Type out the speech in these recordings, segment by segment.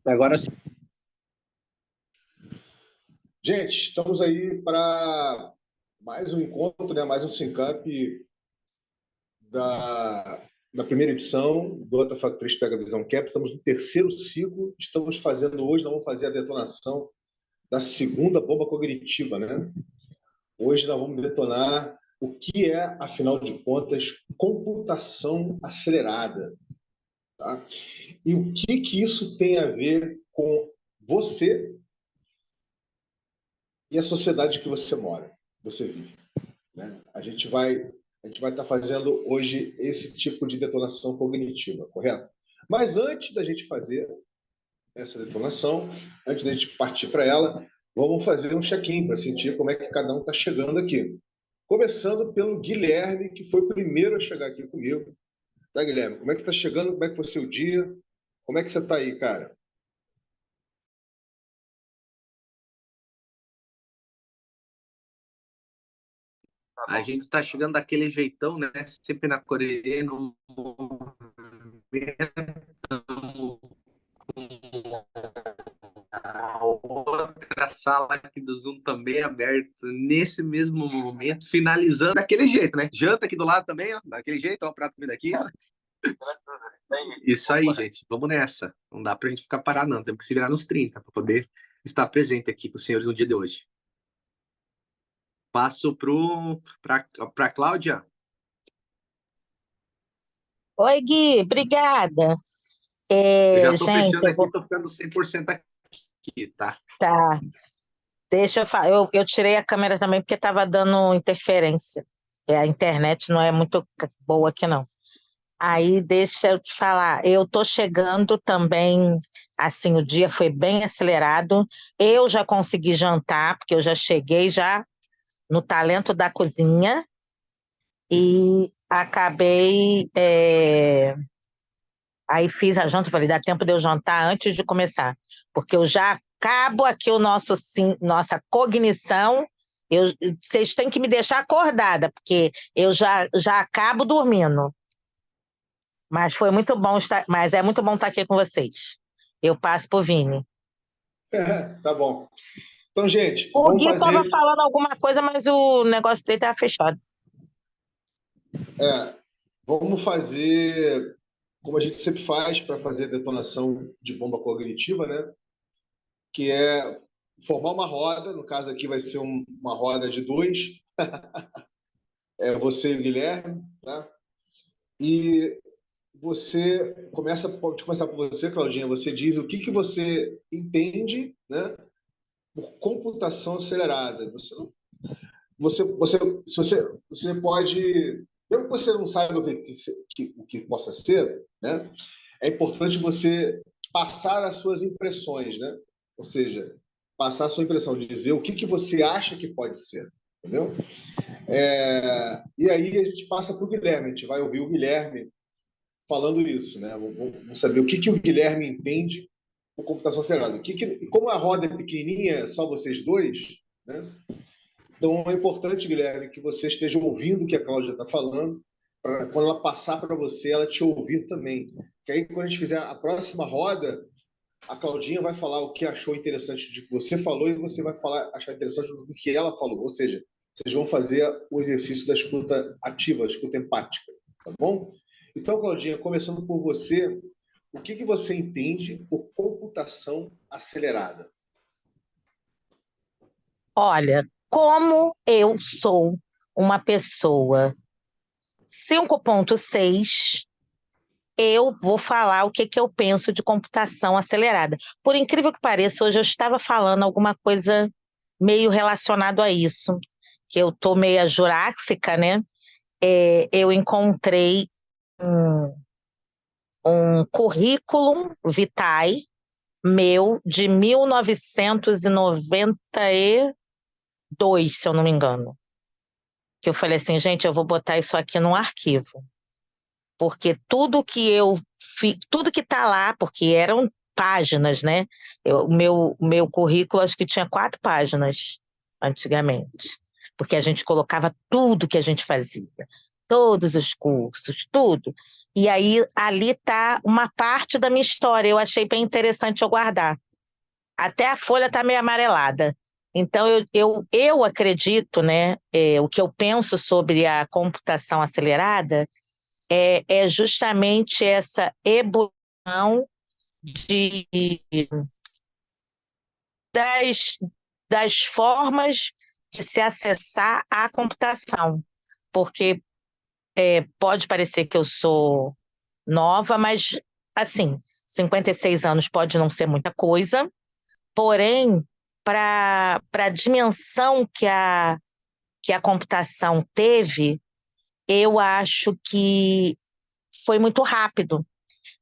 Agora sim. Gente, estamos aí para mais um encontro, né? Mais um Syncamp da primeira edição do Otafactriz Pega Visão Cap. Estamos no terceiro ciclo. Estamos fazendo hoje, nós vamos fazer a detonação da segunda bomba cognitiva, né? Hoje nós vamos detonar o que é, afinal de contas, computação acelerada. Tá? E o que isso tem a ver com você e a sociedade que você mora, você vive. Né? A gente vai estar fazendo hoje esse tipo de detonação cognitiva, correto? Mas antes da gente fazer essa detonação, antes da gente partir para ela, vamos fazer um check-in para sentir como é que cada um está chegando aqui. Começando pelo Guilherme, que foi o primeiro a chegar aqui comigo. Tá, Guilherme? Como é que você está chegando? Como é que foi seu dia? Como é que você está aí, cara? A gente tá chegando daquele jeitão, né? Sempre na correria, no movimento, com a outra sala aqui do Zoom também aberta nesse mesmo momento, finalizando daquele jeito, né? Janta aqui do lado também, ó, daquele jeito, ó, o prato comida aqui, ó. Isso aí, gente. Vamos nessa. Não dá pra gente ficar parado, não. Temos que se virar nos 30 para poder estar presente aqui com os senhores no dia de hoje. Passo para a Cláudia. Oi, Gui, obrigada. Eu já estou Gente, fechando aqui, estou ficando 100% aqui, tá? tá, deixa eu falar. Eu tirei a câmera também porque estava dando interferência. A internet não é muito boa aqui, não. Aí, deixa eu te falar, eu tô chegando também, assim, o dia foi bem acelerado. Eu já consegui jantar, porque eu já cheguei já no talento da cozinha e acabei. Aí fiz a janta, falei, dá tempo de eu jantar antes de começar, porque eu já acabo aqui o nosso, nossa cognição, vocês têm que me deixar acordada, porque eu já acabo dormindo. Mas foi muito bom estar, mas é muito bom estar aqui com vocês. Eu passo pro Vini. Tá bom. Então, gente, O vamos Gui estava fazer. falando alguma coisa, mas o negócio dele estava fechado. Vamos fazer como a gente sempre faz para fazer detonação de bomba cognitiva, né? Que é formar uma roda. No caso aqui vai ser uma roda de dois. Você e o Guilherme, tá? E você pode começar por você, Claudinha. Você diz o que você entende, né, por computação acelerada. Se você pode, mesmo que você não saiba o que possa ser, né, é importante você passar as suas impressões, né? Ou seja, passar a sua impressão, dizer o que você acha que pode ser, entendeu? E aí a gente passa para o Guilherme, a gente vai ouvir o Guilherme falando isso, né? Vamos saber o que o Guilherme entende por computação acelerada. Como a roda é pequenininha, só vocês dois, né? Então é importante, Guilherme, que você esteja ouvindo o que a Cláudia está falando, para quando ela passar para você, ela te ouvir também. Que aí, quando a gente fizer a próxima roda, a Claudinha vai falar o que achou interessante de que você falou e você vai achar interessante do que ela falou. Ou seja, vocês vão fazer o exercício da escuta ativa, a escuta empática, tá bom? Então, Claudinha, começando por você, o que você entende por computação acelerada? Olha, como eu sou uma pessoa 5.6, eu vou falar o que eu penso de computação acelerada. Por incrível que pareça, hoje eu estava falando alguma coisa meio relacionado a isso, que eu tô meia jurássica, né? Eu encontrei um currículo vitae meu de 1992, se eu não me engano. Que eu falei assim, gente, eu vou botar isso aqui num arquivo. Porque tudo que está lá, porque eram páginas, né? O meu currículo acho que tinha 4 páginas antigamente. Porque a gente colocava tudo que a gente fazia. todos os cursos, tudo. E aí, ali está uma parte da minha história. Eu achei bem interessante eu guardar. Até a folha está meio amarelada. Então, eu acredito, né, o que eu penso sobre a computação acelerada é justamente essa evolução de, das, das formas de se acessar à computação. Porque pode parecer que eu sou nova, mas, assim, 56 anos pode não ser muita coisa, porém, para a dimensão que a computação teve, eu acho que foi muito rápido.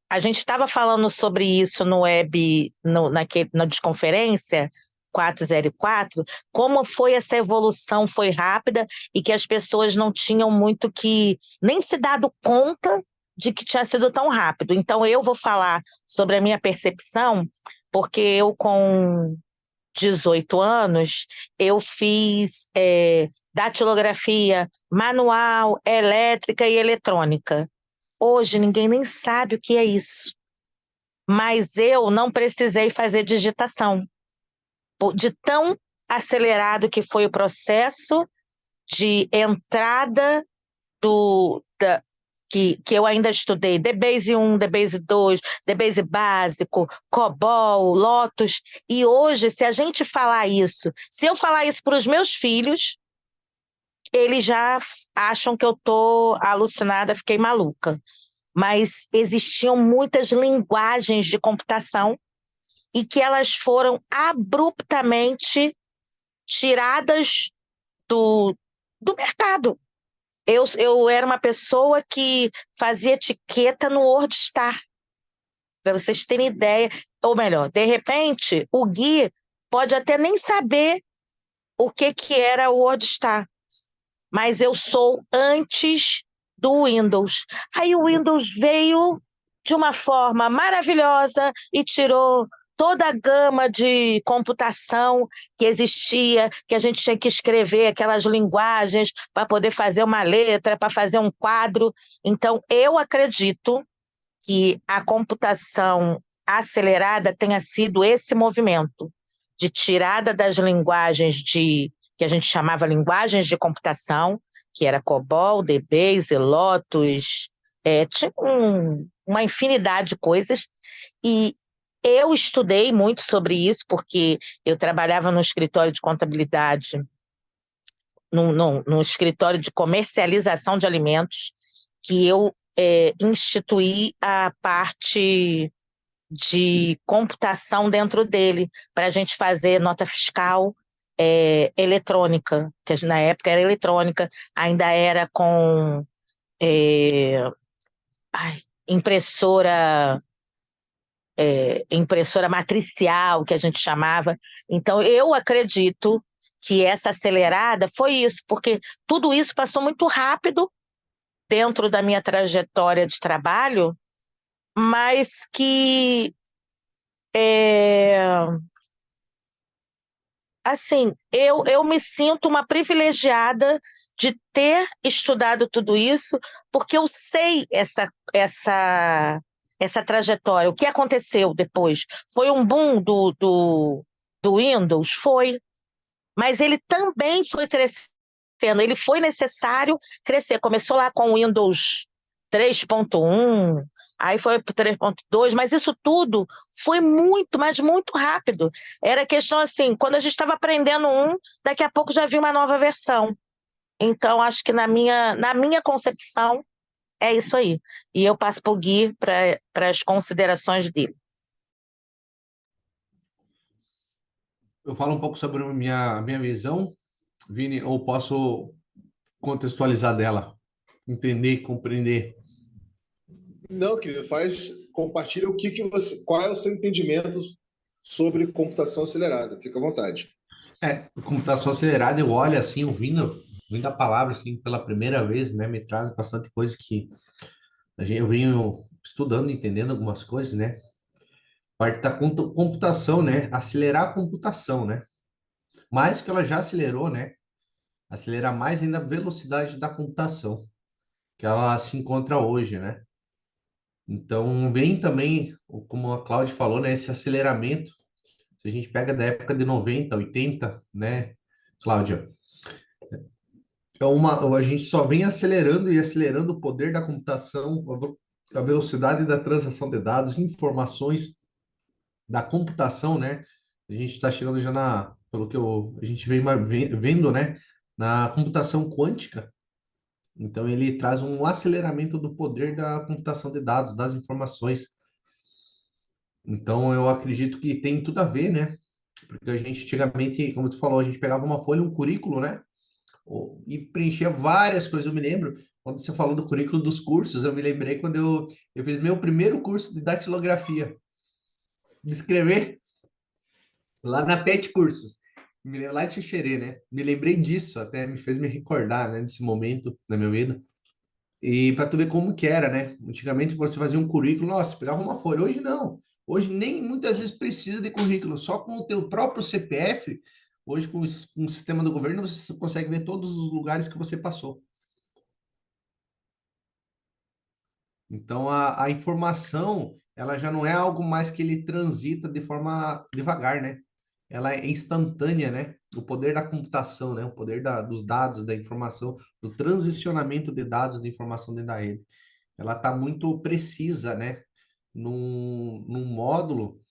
A gente estava falando sobre isso no web, na desconferência 404, como foi essa evolução, foi rápida e que as pessoas não tinham muito que nem se dado conta de que tinha sido tão rápido. Então, eu vou falar sobre a minha percepção, porque eu, com 18 anos, eu fiz datilografia manual, elétrica e eletrônica. Hoje ninguém nem sabe o que é isso, mas eu não precisei fazer digitação, de tão acelerado que foi o processo de entrada que eu ainda estudei, DBase 1, DBase 2, DBase básico, COBOL, Lotus, e hoje, se a gente falar isso, se eu falar isso para os meus filhos, eles já acham que eu estou alucinada, fiquei maluca. Mas existiam muitas linguagens de computação e que elas foram abruptamente tiradas do, do mercado. Eu era uma pessoa que fazia etiqueta no WordStar, para vocês terem ideia. Ou melhor, de repente, o Gui pode até nem saber o que era o WordStar, mas eu sou antes do Windows. Aí o Windows veio de uma forma maravilhosa e tirou toda a gama de computação que existia, que a gente tinha que escrever aquelas linguagens para poder fazer uma letra, para fazer um quadro. Então, eu acredito que a computação acelerada tenha sido esse movimento de tirada das linguagens que a gente chamava linguagens de computação, que era COBOL, DBase, Lotus, tinha uma infinidade de coisas, e eu estudei muito sobre isso, porque eu trabalhava no escritório de contabilidade, no escritório de comercialização de alimentos, que eu instituí a parte de computação dentro dele, para a gente fazer nota fiscal eletrônica, que na época era eletrônica, ainda era com ai, impressora matricial, que a gente chamava. Então, eu acredito que essa acelerada foi isso, porque tudo isso passou muito rápido dentro da minha trajetória de trabalho, mas que assim, eu me sinto uma privilegiada de ter estudado tudo isso, porque eu sei essa trajetória, o que aconteceu depois. Foi um boom do Windows? Foi, mas ele também foi crescendo, ele foi necessário crescer. Começou lá com o Windows 3.1, aí foi para o 3.2, mas isso tudo foi muito, mas muito rápido. Era questão assim, quando a gente estava aprendendo daqui a pouco já havia uma nova versão. Então, acho que na minha concepção, é isso aí. E eu passo para o Gui para as considerações dele. Eu falo um pouco sobre a minha visão, Vini, ou posso contextualizar dela, entender e compreender. Não, querido, compartilha qual é o seu entendimento sobre computação acelerada. Fica à vontade. Computação acelerada, eu olho assim, ouvindo a palavra assim pela primeira vez, né, me traz bastante coisa que eu venho estudando, entendendo algumas coisas, né? Parte da computação, né? Acelerar a computação, né? Mais que ela já acelerou, né? Acelerar mais ainda a velocidade da computação. que ela se encontra hoje, né? Então, vem também, como a Cláudia falou, né, esse aceleramento. Se a gente pega da época de 90, 80, né, Cláudia? A gente só vem acelerando e acelerando o poder da computação, a velocidade da transação de dados, informações da computação, né? A gente está chegando já pelo que a gente vem vendo, né, na computação quântica. Então, ele traz um aceleramento do poder da computação de dados, das informações. Então, eu acredito que tem tudo a ver, né? Porque a gente antigamente, como tu falou, a gente pegava uma folha, um currículo, né? E preenchia várias coisas. Eu me lembro, quando você falou do currículo dos cursos, eu me lembrei quando eu fiz meu primeiro curso de datilografia, de escrever lá na PET Cursos. Me lembro lá de Xixerê, né? Me lembrei disso, até me fez me recordar, né, desse momento na minha vida. E para tu ver como que era, né? Antigamente você fazia um currículo, nossa, pegava uma folha. Hoje não. Hoje nem muitas vezes precisa de currículo, só com o teu próprio CPF. Hoje com o sistema do governo você consegue ver todos os lugares que você passou. Então a informação, ela já não é algo mais que ele transita de forma devagar, né? Ela é instantânea, né? O poder da computação, né? O poder dos dados, da informação, do transicionamento de dados, de informação dentro da rede. Ela está muito precisa, né? Num módulo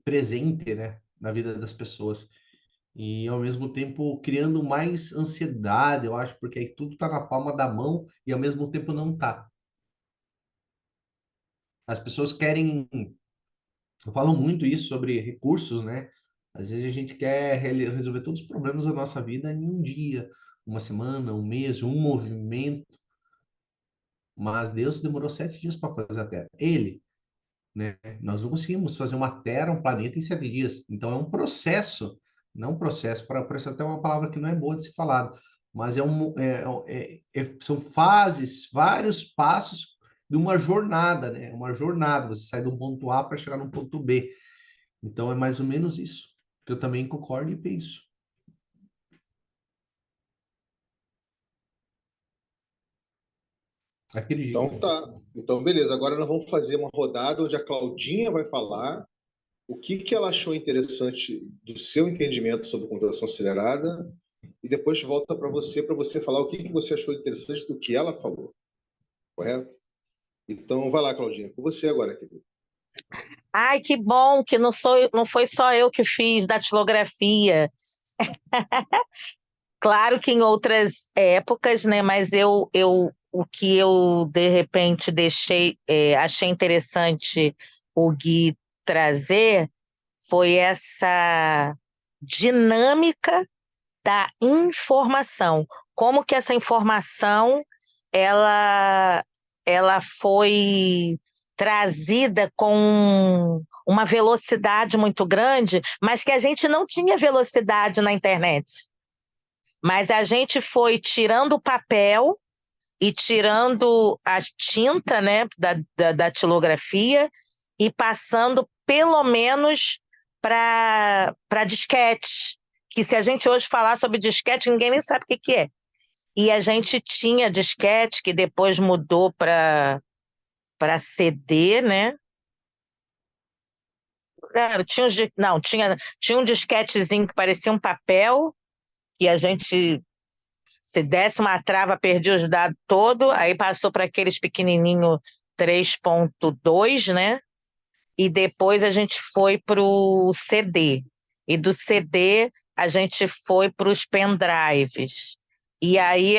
presente, né? Na vida das pessoas. E, ao mesmo tempo, criando mais ansiedade, eu acho, porque aí tudo está na palma da mão e, ao mesmo tempo, não está. As pessoas querem... Eu falo muito isso sobre recursos, né? Às vezes a gente quer resolver todos os problemas da nossa vida em um dia, uma semana, um mês, um movimento. Mas Deus demorou 7 dias para fazer a Terra. Ele, né? Nós não conseguimos fazer uma Terra, um planeta em 7 dias. Então é um processo, não um processo, para processo até uma palavra que não é boa de ser falado, mas são fases, vários passos de uma jornada, né? Uma jornada, você sai de um ponto A para chegar no ponto B. Então é mais ou menos isso, que eu também concordo e penso. Acredito. Então tá. Então, beleza. Agora nós vamos fazer uma rodada onde a Claudinha vai falar o que que ela achou interessante do seu entendimento sobre computação acelerada e depois volta para você falar o que que você achou interessante do que ela falou, correto? Então, vai lá, Claudinha, com você agora, querido. Ai, que bom que não foi só eu que fiz datilografia. Claro que em outras épocas, né? Mas o que eu de repente achei interessante o Gui trazer foi essa dinâmica da informação. Como que essa informação ela, ela foi trazida com uma velocidade muito grande, mas que a gente não tinha velocidade na internet. Mas a gente foi tirando o papel e tirando a tinta, né, da datilografia e passando pelo menos para disquete, que se a gente hoje falar sobre disquete, ninguém nem sabe o que é. E a gente tinha disquete, que depois mudou para CD, né? Tinha um disquetezinho que parecia um papel, que a gente, se desse uma trava, perdia os dados todos, aí passou para aqueles pequenininho 3.2, né? E depois a gente foi para o CD. E do CD a gente foi para os pendrives. E aí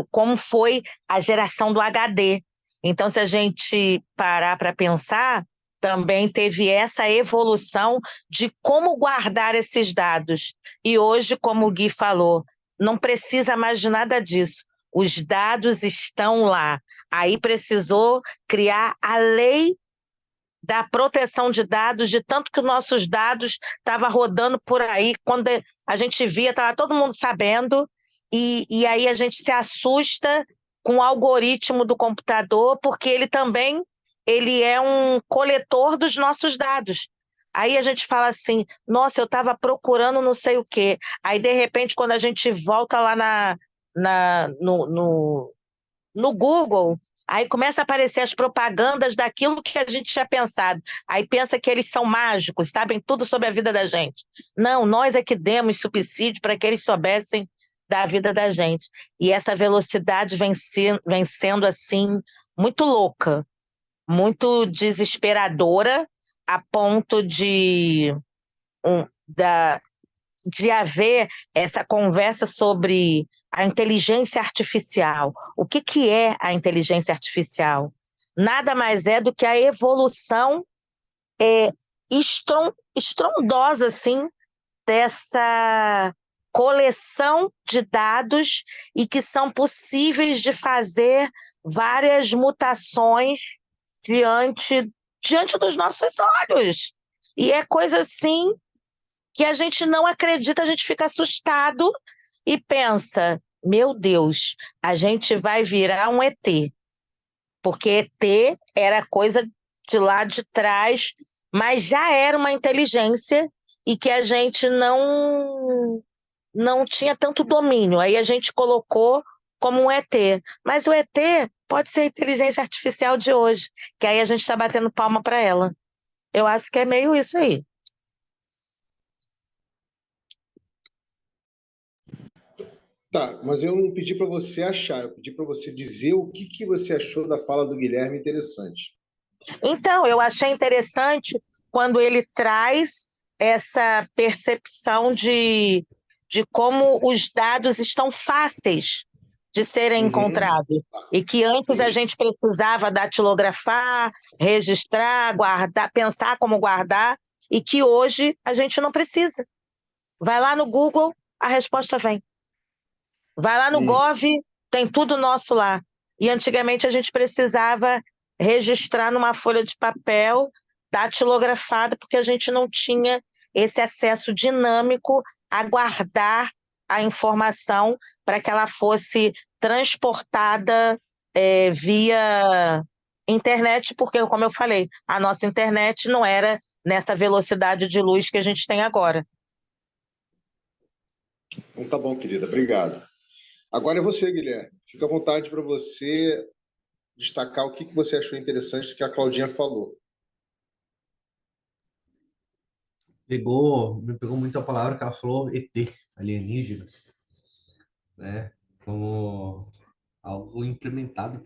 como foi a geração do HD. Então, se a gente parar para pensar, também teve essa evolução de como guardar esses dados. E hoje, como o Gui falou, não precisa mais de nada disso. Os dados estão lá. Aí precisou criar a lei da proteção de dados, de tanto que os nossos dados estavam rodando por aí, quando a gente via, estava todo mundo sabendo, e aí a gente se assusta com o algoritmo do computador, porque ele é um coletor dos nossos dados. Aí a gente fala assim, nossa, eu estava procurando não sei o quê. Aí, de repente, quando a gente volta lá no no Google, aí começa a aparecer as propagandas daquilo que a gente tinha pensado. Aí pensa que eles são mágicos, sabem tudo sobre a vida da gente. Não, nós é que demos subsídio para que eles soubessem da vida da gente. E essa velocidade vem sendo assim, muito louca, muito desesperadora, a ponto um, da, de haver essa conversa sobre a inteligência artificial. O que é a inteligência artificial? Nada mais é do que a evolução estrondosa, assim, dessa coleção de dados e que são possíveis de fazer várias mutações diante dos nossos olhos. E é coisa assim que a gente não acredita, a gente fica assustado e pensa, meu Deus, a gente vai virar um ET, porque ET era coisa de lá de trás, mas já era uma inteligência e que a gente não tinha tanto domínio. Aí a gente colocou como um ET. Mas o ET pode ser a inteligência artificial de hoje, que aí a gente está batendo palma para ela. Eu acho que é meio isso aí. Tá, mas eu não pedi para você achar, eu pedi para você dizer o que você achou da fala do Guilherme interessante. Então, eu achei interessante quando ele traz essa percepção de como os dados estão fáceis de serem encontrados. E que antes a gente precisava datilografar, registrar, guardar, pensar como guardar, e que hoje a gente não precisa. Vai lá no Google, a resposta vem. Vai lá no Gov, tem tudo nosso lá. E antigamente a gente precisava registrar numa folha de papel, datilografada, porque a gente não tinha esse acesso dinâmico a guardar a informação para que ela fosse transportada via internet, porque, como eu falei, a nossa internet não era nessa velocidade de luz que a gente tem agora. Então tá bom, querida, obrigado. Agora é você, Guilherme. Fica à vontade para você destacar o que você achou interessante que a Claudinha falou. Me pegou muito a palavra que ela falou, ET, alienígenas, né? Como algo implementado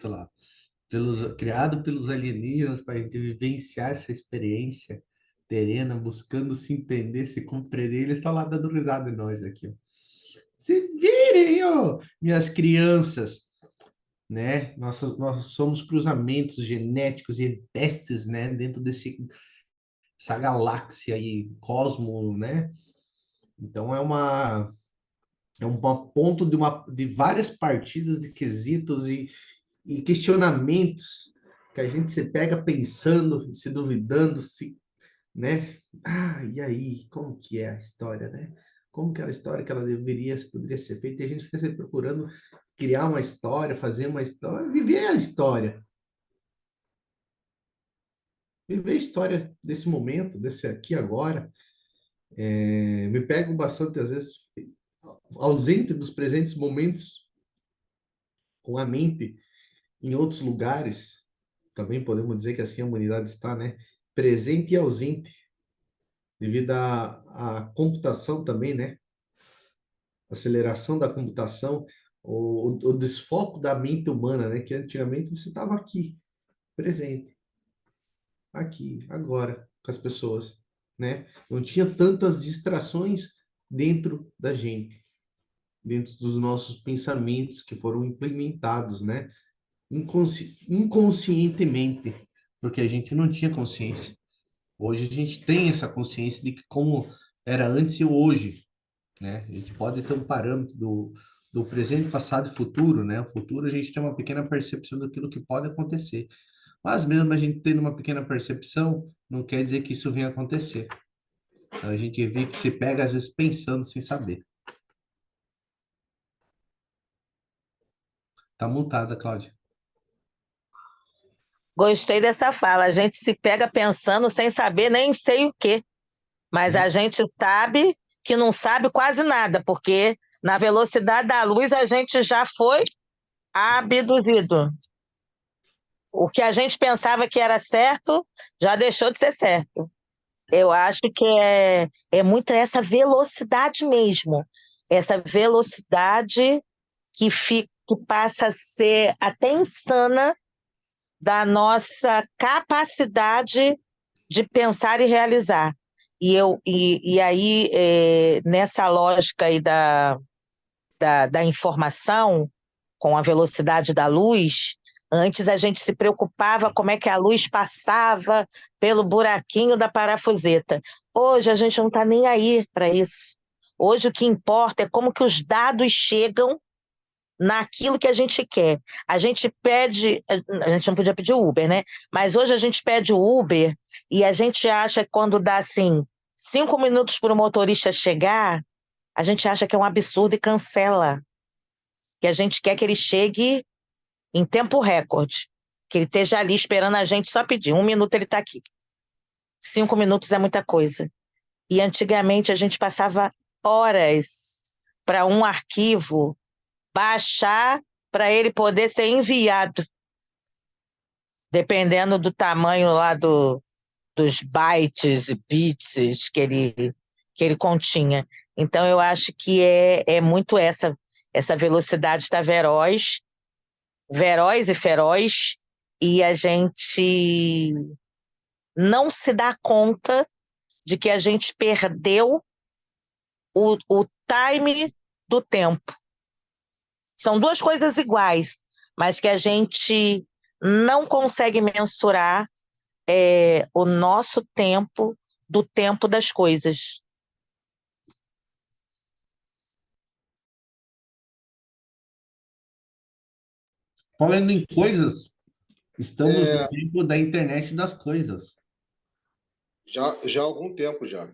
criado pelos alienígenas para a gente vivenciar essa experiência terrena, buscando se entender, se compreender. Eles estão lá dando risada em nós aqui, ó. Se virem, ó, minhas crianças, né? Nós somos cruzamentos genéticos e testes, né? Dentro essa galáxia aí, cosmo, né? Então é um ponto de várias partidas de quesitos e questionamentos que a gente se pega pensando, se duvidando, né? Ah, e aí, como que é a história, né? Como que é a história que ela poderia ser feita? E a gente fica sempre procurando criar uma história, fazer uma história, viver a história. Viver a história desse momento, desse aqui agora. Me pego bastante, às vezes, ausente dos presentes momentos, com a mente em outros lugares. Também podemos dizer que assim a humanidade está, né? Presente e ausente, devido à computação também, né? Aceleração da computação, o desfoco da mente humana, né? Que antigamente você estava aqui, presente, aqui, agora, com as pessoas, né? Não tinha tantas distrações dentro da gente, dentro dos nossos pensamentos que foram implementados, né? Inconscientemente, porque a gente não tinha consciência. Hoje a gente tem essa consciência de que como era antes e hoje, né? A gente pode ter um parâmetro do presente, passado e futuro, né? O futuro a gente tem uma pequena percepção daquilo que pode acontecer. Mas mesmo a gente tendo uma pequena percepção, não quer dizer que isso venha acontecer. Então a gente vê que se pega às vezes pensando sem saber. Tá mutada, Cláudia. Gostei dessa fala. A gente se pega pensando sem saber nem sei o quê. Mas a gente sabe que não sabe quase nada, porque na velocidade da luz a gente já foi Abduzido. O que a gente pensava que era certo já deixou de ser certo. Eu acho que é muito essa velocidade mesmo. Essa velocidade que passa a ser até insana da nossa capacidade de pensar e realizar. E aí, nessa lógica aí da informação, com a velocidade da luz, antes a gente se preocupava como é que a luz passava pelo buraquinho da parafuseta. Hoje a gente não está nem aí para isso. Hoje o que importa é como que os dados chegam naquilo que a gente quer. A gente pede, a gente não podia pedir Uber, né? Mas hoje a gente pede o Uber e a gente acha que quando dá assim 5 minutos para o motorista chegar, a gente acha que é um absurdo e cancela. Que a gente quer que ele chegue em tempo recorde, que ele esteja ali esperando a gente só pedir. 1 minuto ele está aqui. 5 minutos é muita coisa. E antigamente a gente passava horas para um arquivo baixar para ele poder ser enviado, dependendo do tamanho lá dos bytes e bits que ele continha. Então, eu acho que é muito essa velocidade está veroz e feroz, e a gente não se dá conta de que a gente perdeu o time do tempo. São duas coisas iguais, mas que a gente não consegue mensurar o nosso tempo do tempo das coisas. Falando em coisas, estamos no É, tempo da internet das coisas. já há algum tempo já.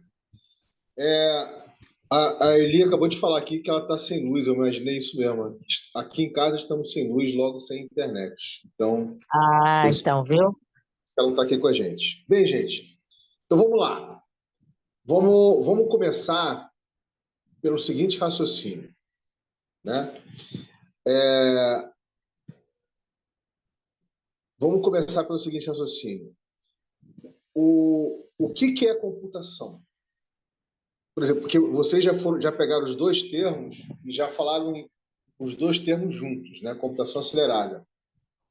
É, a Eli acabou de falar aqui que ela está sem luz, eu imaginei isso mesmo. Aqui em casa estamos sem luz, logo sem internet. Então, Ah, por isso que então, viu? ela não está aqui com a gente. Bem, gente, então vamos lá. Vamos começar pelo seguinte raciocínio, né? Vamos começar pelo seguinte raciocínio. O que é computação? Por exemplo, porque vocês já pegaram os dois termos e já falaram os dois termos juntos, né? Computação acelerada.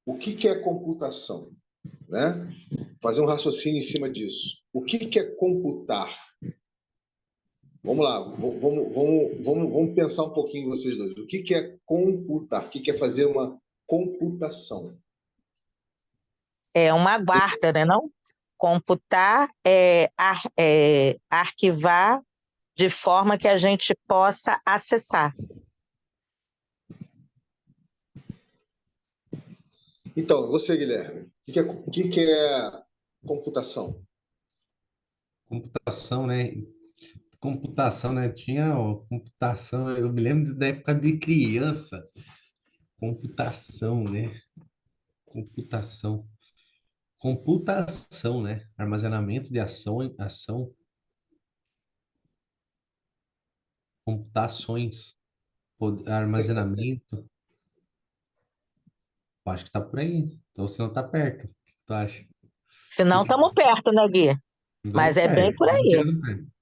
O que é computação? Né? Fazer um raciocínio em cima disso. O que é computar? Vamos lá, vamos pensar um pouquinho vocês dois. O que é computar? O que é fazer uma computação? É uma guarda, né, não? Computar é arquivar de forma que a gente possa acessar. Então, você, Guilherme, o que é computação? Computação, né? Computação, né? Tinha computação, eu me lembro da época de criança. Computação, né? Computação. Computação, né? Armazenamento de ação, computações, armazenamento. Acho que tá por aí. Então você não tá perto. Tu acha? Se não, estamos perto, né, Gui? Mas Vamos é bem perto. por Vamos aí. chegando perto.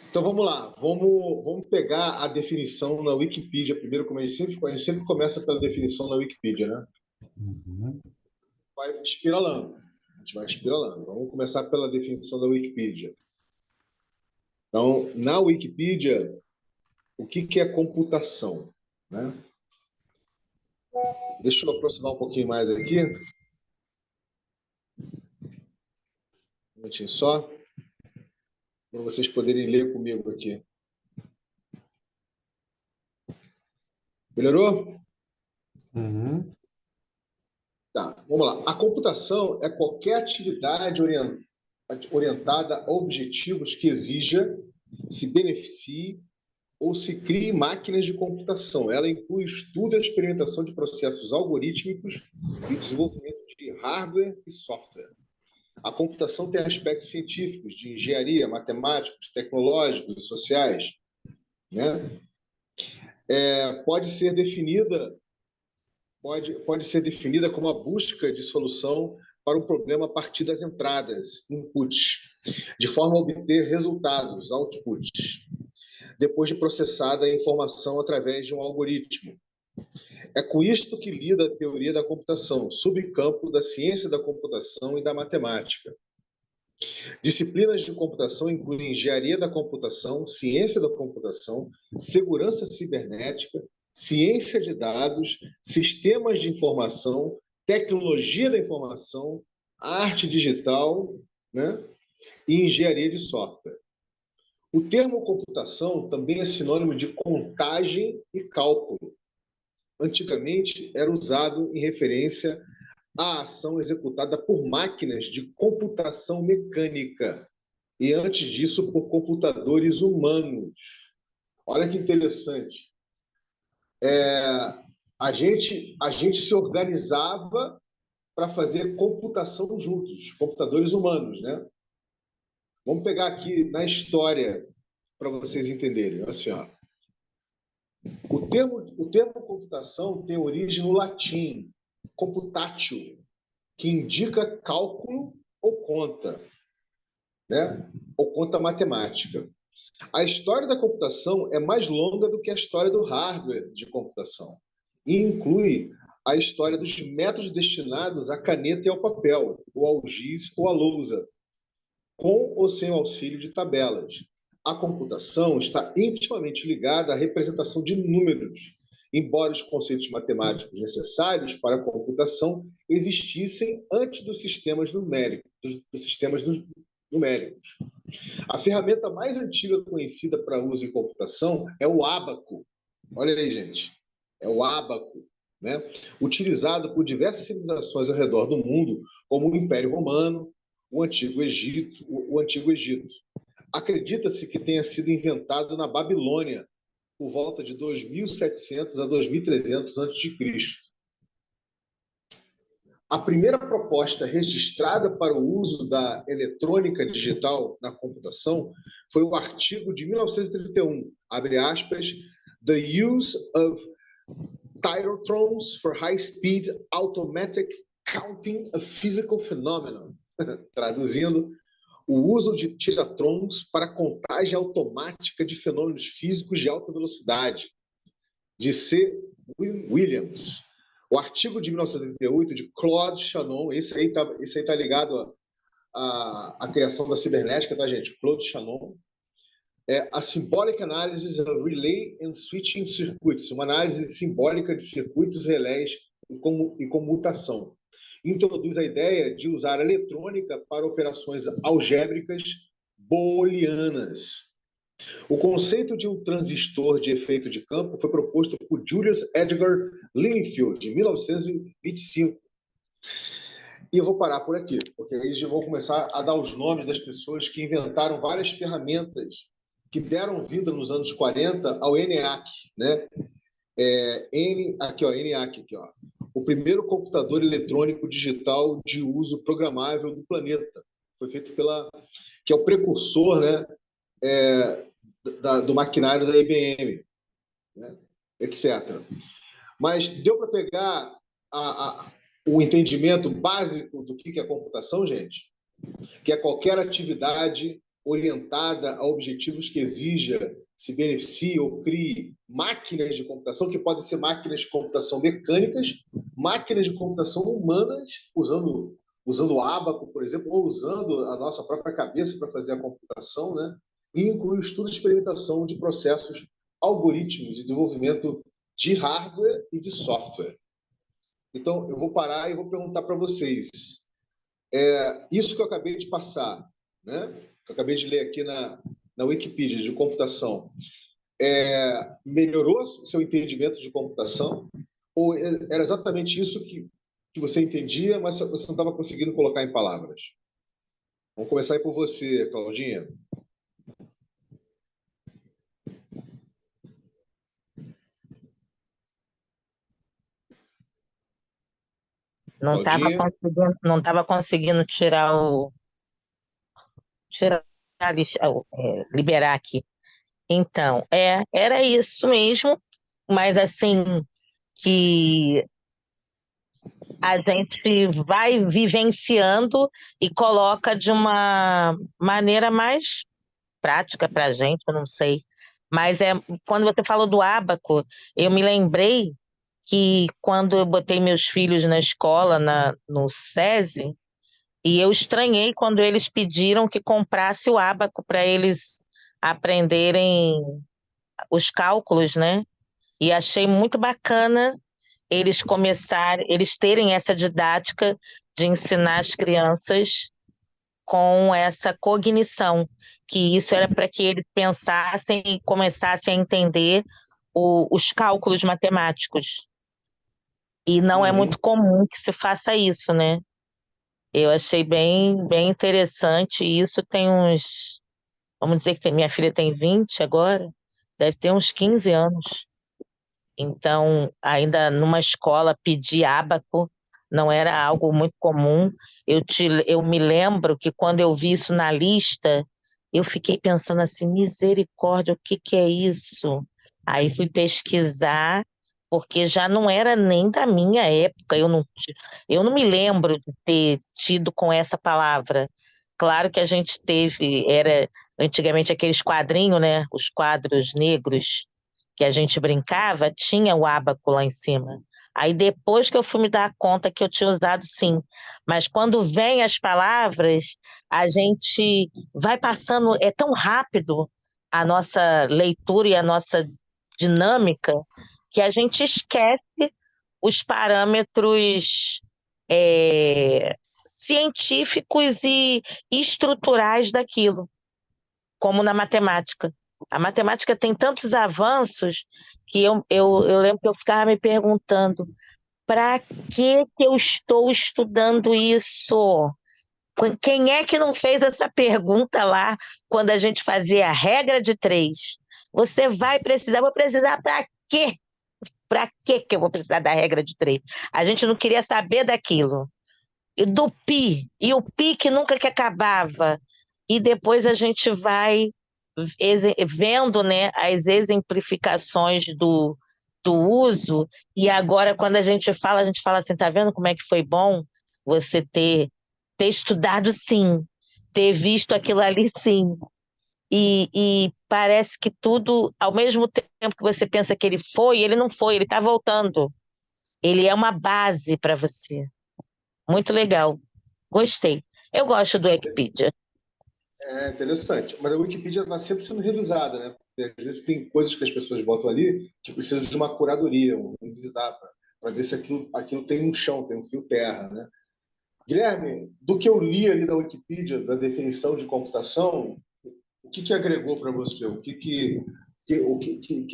Então vamos lá, vamos pegar a definição na Wikipedia primeiro, como a gente sempre começa pela definição na Wikipedia, né? Uhum. Vai espiralando. A gente vai espiralando. Vamos começar pela definição da Wikipedia. Então, na Wikipedia, o que é computação? Né? Deixa eu aproximar um pouquinho mais aqui. Um minutinho só, para vocês poderem ler comigo aqui. Melhorou? Uhum. Tá, vamos lá. A computação é qualquer atividade orientada a objetivos que exija, se beneficie ou se crie máquinas de computação. Ela inclui estudo e experimentação de processos algorítmicos e desenvolvimento de hardware e software. A computação tem aspectos científicos, de engenharia, matemáticos, tecnológicos e sociais, né? pode ser definida pode ser definida como a busca de solução para um problema a partir das entradas, inputs, de forma a obter resultados, outputs, depois de processada a informação através de um algoritmo. É com isto que lida a teoria da computação, subcampo da ciência da computação e da matemática. Disciplinas de computação incluem engenharia da computação, ciência da computação, segurança cibernética, ciência de dados, sistemas de informação, tecnologia da informação, arte digital, né? E engenharia de software. O termo computação também é sinônimo de contagem e cálculo. Antigamente era usado em referência à ação executada por máquinas de computação mecânica e antes disso por computadores humanos. Olha que interessante. A gente se organizava para fazer computação juntos, computadores humanos, né? Vamos pegar aqui na história para vocês entenderem. Assim, ó. O termo computação tem origem no latim, computatio, que indica cálculo ou conta, né? Ou conta matemática. A história da computação é mais longa do que a história do hardware de computação e inclui a história dos métodos destinados à caneta e ao papel, ou ao giz ou à lousa, com ou sem o auxílio de tabelas. A computação está intimamente ligada à representação de números, embora os conceitos matemáticos necessários para a computação existissem antes dos sistemas numéricos. A ferramenta mais antiga conhecida para uso em computação é o ábaco. Olha aí, gente. É o ábaco, né? Utilizado por diversas civilizações ao redor do mundo, como o Império Romano, o Antigo Egito. Acredita-se que tenha sido inventado na Babilônia, por volta de 2700 a 2300 a.C. A primeira proposta registrada para o uso da eletrônica digital na computação foi o artigo de 1931, abre aspas, The Use of Tyrothrons for High-Speed Automatic Counting of Physical Phenomena. Traduzindo, o uso de tiratrons para contagem automática de fenômenos físicos de alta velocidade, de C. Williams. O artigo de 1938 de Claude Shannon, esse aí tá ligado à criação da cibernética, tá, gente? Claude Shannon. A Symbolic Analysis of Relay and Switching Circuits, uma análise simbólica de circuitos, relés e comutação. Introduz a ideia de usar a eletrônica para operações algébricas booleanas. O conceito de um transistor de efeito de campo foi proposto por Julius Edgar Linenfeld, em 1925. E eu vou parar por aqui, porque aí já vou começar a dar os nomes das pessoas que inventaram várias ferramentas que deram vida nos anos 40 ao ENIAC, né? ENIAC, aqui, ó. O primeiro computador eletrônico digital de uso programável do planeta. Foi feito que é o precursor, né? Do maquinário da IBM, né? Etc. Mas deu para pegar o entendimento básico do que é computação, gente? Que é qualquer atividade orientada a objetivos que exija, se beneficie ou crie máquinas de computação, que podem ser máquinas de computação mecânicas, máquinas de computação humanas, usando o ábaco, por exemplo, ou usando a nossa própria cabeça para fazer a computação, né? E inclui o estudo e experimentação de processos, algoritmos e desenvolvimento de hardware e de software. Então, eu vou parar e vou perguntar para vocês. Isso que eu acabei de passar, né? Que eu acabei de ler aqui na Wikipedia de computação, melhorou seu entendimento de computação? Ou era exatamente isso que você entendia, mas você não estava conseguindo colocar em palavras? Vamos começar aí por você, Claudinha. Não estava conseguindo liberar aqui. Então, era isso mesmo mas assim, que a gente vai vivenciando e coloca de uma maneira mais prática para a gente, eu não sei. Mas quando você falou do ábaco, eu me lembrei que quando eu botei meus filhos na escola, no SESI, e eu estranhei quando eles pediram que comprasse o ábaco para eles aprenderem os cálculos, né? E achei muito bacana eles terem essa didática de ensinar as crianças com essa cognição, que isso era para que eles pensassem e começassem a entender os cálculos matemáticos. E não é Uhum. muito comum que se faça isso, né? Eu achei bem interessante. E isso tem uns, vamos dizer que minha filha tem 20 agora, deve ter uns 15 anos. Então, ainda numa escola, pedir ábaco não era algo muito comum. Eu me lembro que quando eu vi isso na lista, eu fiquei pensando assim, misericórdia, o que que é isso? Aí fui pesquisar, porque já não era nem da minha época, eu não me lembro de ter tido com essa palavra. Claro que a gente teve, era antigamente aqueles quadrinhos, né? Os quadros negros que a gente brincava, tinha o ábaco lá em cima. Aí depois que eu fui me dar conta que eu tinha usado sim. Mas quando vem as palavras, a gente vai passando, é tão rápido a nossa leitura e a nossa dinâmica que a gente esquece os parâmetros científicos e estruturais daquilo como na matemática. A matemática tem tantos avanços que eu lembro que eu ficava me perguntando: para que eu estou estudando isso? Quem é que não fez essa pergunta lá quando a gente fazia a regra de três? Você vai precisar, vou precisar para quê? Para que eu vou precisar da regra de três? A gente não queria saber daquilo. E do pi, e o pi que nunca que acabava. E depois a gente vai vendo, né, as exemplificações do uso, e agora quando a gente fala assim, tá vendo como é que foi bom você ter estudado sim, ter visto aquilo ali sim, e parece que tudo, ao mesmo tempo que você pensa que ele não foi, ele está voltando. Ele é uma base para você. Muito legal. Gostei. Eu gosto do Wikipedia. É interessante. Mas a Wikipedia está sempre sendo revisada, né? Porque às vezes tem coisas que as pessoas botam ali que precisam de uma curadoria, um visitar para ver se aquilo tem um chão, tem um fio terra, né? Guilherme, do que eu li ali da Wikipedia, da definição de computação, o que que agregou para você? Que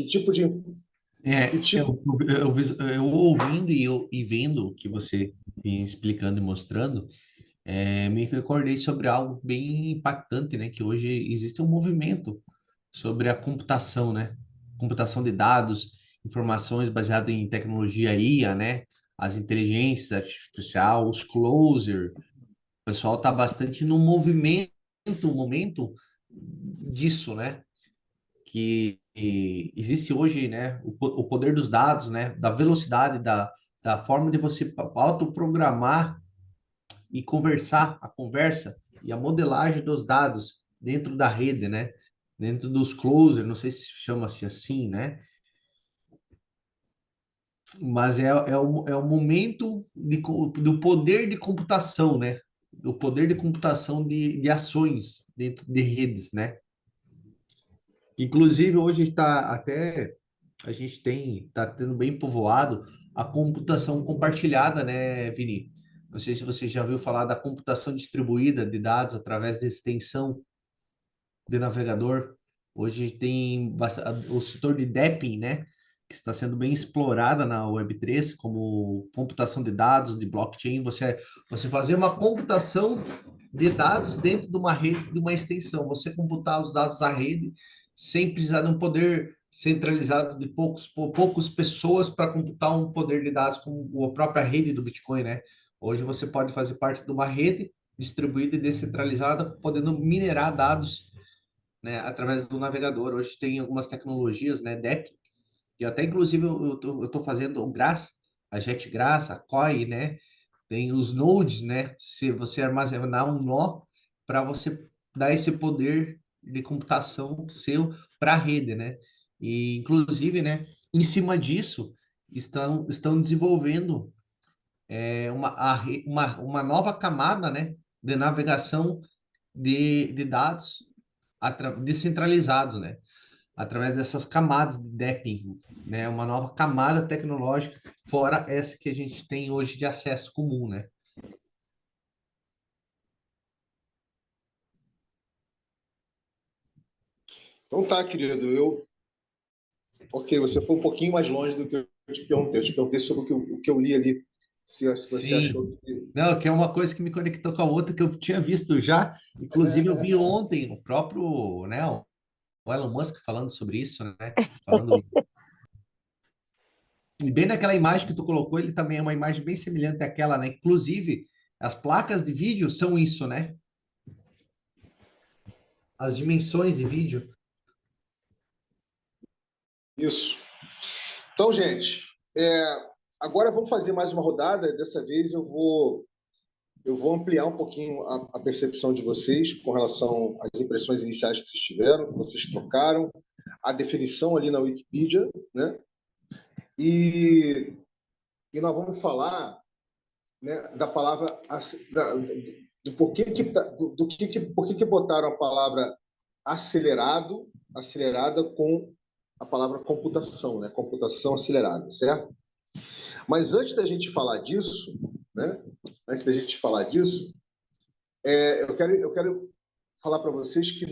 tipo de que É, tipo eu ouvindo e vendo o que você vinha explicando e mostrando, me recordei sobre algo bem impactante, né? Que hoje existe um movimento sobre a computação, né? Computação de dados, informações baseadas em tecnologia IA, né? As inteligências artificial, os closer. O pessoal está bastante no momento disso, né? Que existe hoje, né, o poder dos dados, né, da velocidade, da forma de você autoprogramar e conversar, a conversa e a modelagem dos dados dentro da rede, né, dentro dos closer, não sei se chama-se assim, né, mas é o momento do poder de computação, né, do poder de computação de ações dentro de redes, né. Inclusive, hoje está até, a gente está tendo bem povoado a computação compartilhada, né, Vini? Não sei se você já ouviu falar da computação distribuída de dados através de extensão de navegador. Hoje tem o setor de dapping, né? Que está sendo bem explorada na Web3 como computação de dados, de blockchain. Você fazer uma computação de dados dentro de uma rede, de uma extensão. Você computar os dados da rede sem precisar de um poder centralizado de poucas pessoas para computar um poder de dados como a própria rede do Bitcoin, né? Hoje você pode fazer parte de uma rede distribuída e descentralizada, podendo minerar dados, né, através do navegador. Hoje tem algumas tecnologias, né, DEP, E até, inclusive, eu tô fazendo o Graça, a JetGraça, a COI, né? Tem os nodes, né? Se você armazenar um nó para você dar esse poder de computação seu para a rede, né? E, inclusive, né? Em cima disso, estão desenvolvendo uma nova camada, né? De navegação de dados descentralizados, né? Através dessas camadas de mapping, né? Uma nova camada tecnológica, fora essa que a gente tem hoje de acesso comum, né? Então tá, querido. Ok, você foi um pouquinho mais longe do que eu te perguntei. Eu te perguntei sobre o que eu li ali. Se você achou Sim. que. Não, que é uma coisa que me conectou com a outra que eu tinha visto já. Inclusive, eu vi ontem o próprio, né, o Elon Musk falando sobre isso, né? Falando. E bem naquela imagem que tu colocou, ele também é uma imagem bem semelhante àquela, né? Inclusive, as placas de vídeo são isso, né? As dimensões de vídeo. Isso. Então, gente, agora vamos fazer mais uma rodada. Dessa vez eu vou ampliar um pouquinho a percepção de vocês com relação às impressões iniciais que vocês tiveram, que vocês trocaram, a definição ali na Wikipedia, né? E, e nós vamos falar, né, da palavra, do porquê que, por que botaram a palavra acelerada com a palavra computação, né? Computação acelerada, certo? Mas antes da gente falar disso, né? Antes da gente falar disso, eu quero falar para vocês que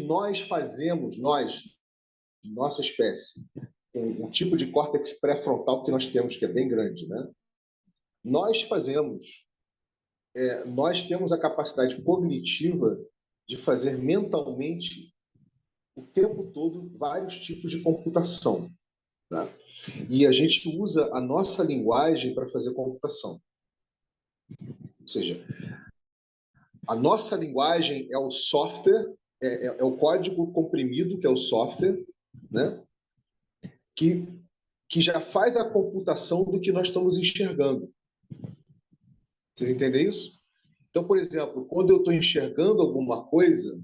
nossa espécie, um tipo de córtex pré-frontal que nós temos, que é bem grande, né? Nós fazemos, nós temos a capacidade cognitiva de fazer mentalmente o tempo todo vários tipos de computação, né? E a gente usa a nossa linguagem para fazer computação. Ou seja, a nossa linguagem é o software, é o código comprimido, que é o software, né? que, que já faz a computação do que nós estamos enxergando. Vocês entendem isso? Então, por exemplo, quando eu estou enxergando alguma coisa,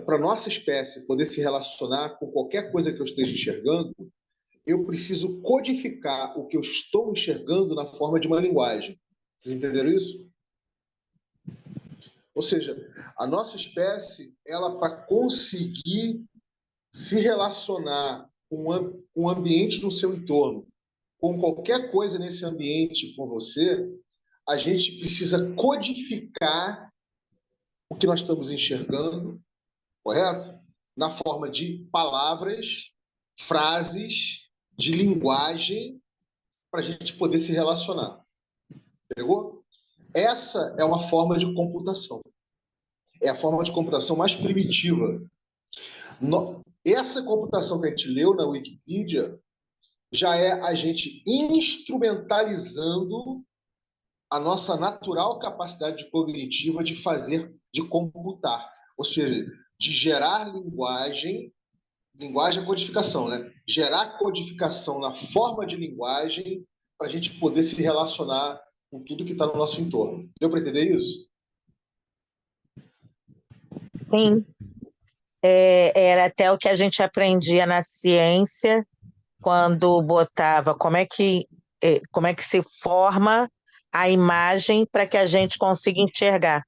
para a nossa espécie poder se relacionar com qualquer coisa que eu esteja enxergando, eu preciso codificar o que eu estou enxergando na forma de uma linguagem. Vocês entenderam isso? Ou seja, a nossa espécie, ela para conseguir se relacionar com o ambiente no seu entorno, com qualquer coisa nesse ambiente com você, a gente precisa codificar o que nós estamos enxergando, correto? Na forma de palavras, frases, de linguagem, para a gente poder se relacionar. Pegou? Essa é uma forma de computação. É a forma de computação mais primitiva. Essa computação que a gente leu na Wikipedia já é a gente instrumentalizando a nossa natural capacidade cognitiva de fazer, de computar. Ou seja, de gerar linguagem é codificação, né? Gerar codificação na forma de linguagem para a gente poder se relacionar com tudo que está no nosso entorno. Deu para entender isso? Sim, era até o que a gente aprendia na ciência quando botava como é que se forma a imagem para que a gente consiga enxergar.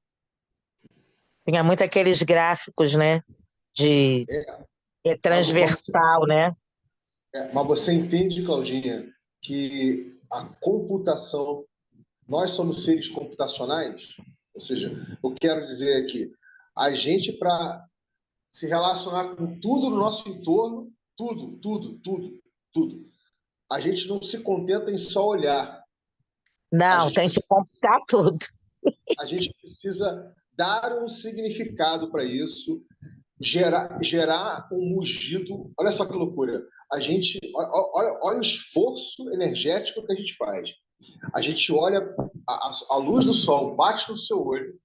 Tinha muito aqueles gráficos, né? De transversal, né? Mas você entende, Claudinha, que a computação, nós somos seres computacionais? Ou seja, eu quero dizer aqui, a gente, para se relacionar com tudo no nosso entorno, tudo, a gente não se contenta em só olhar. Não, tem que computar tudo. A gente precisa dar um significado para isso, gerar um mugido. Olha só que loucura. Olha o esforço energético que a gente faz. A gente olha, a luz do sol bate no seu olho,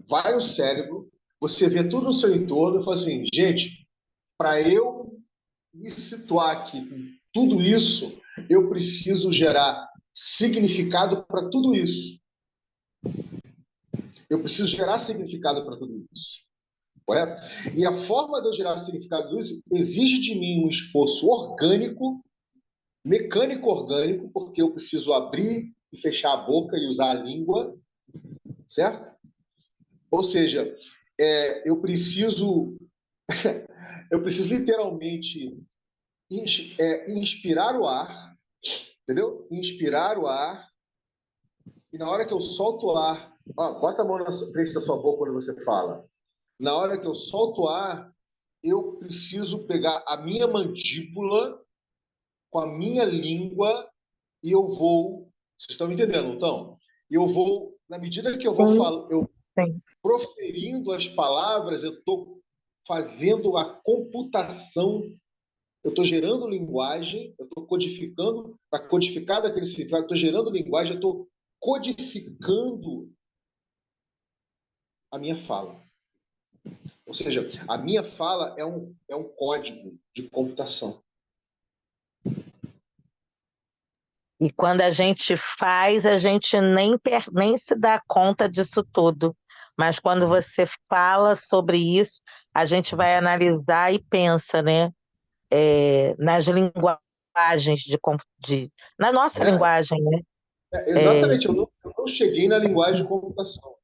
vai no cérebro, você vê tudo no seu entorno e fala assim, gente, para eu me situar aqui com tudo isso, eu preciso gerar significado para tudo isso. Eu preciso gerar significado para tudo isso. Correto? E a forma de eu gerar significado disso exige de mim um esforço orgânico, mecânico orgânico, porque eu preciso abrir e fechar a boca e usar a língua, certo? Ou seja, eu preciso literalmente inspirar o ar, entendeu? Inspirar o ar, e na hora que eu solto o ar, bota a mão na frente da sua boca quando você fala. Na hora que eu solto o ar, eu preciso pegar a minha mandíbula com a minha língua e eu vou. Vocês estão me entendendo, não estão? Eu vou, na medida que eu vou falando, proferindo as palavras, eu estou fazendo a computação, eu estou gerando linguagem, eu estou codificando, está codificado aquele significado, eu estou gerando linguagem, eu estou codificando a minha fala. Ou seja, a minha fala é um código de computação. E quando a gente faz, a gente nem se dá conta disso tudo. Mas quando você fala sobre isso, a gente vai analisar e pensa, né? Nas linguagens na nossa linguagem, né? Exatamente, eu não cheguei na linguagem de computação.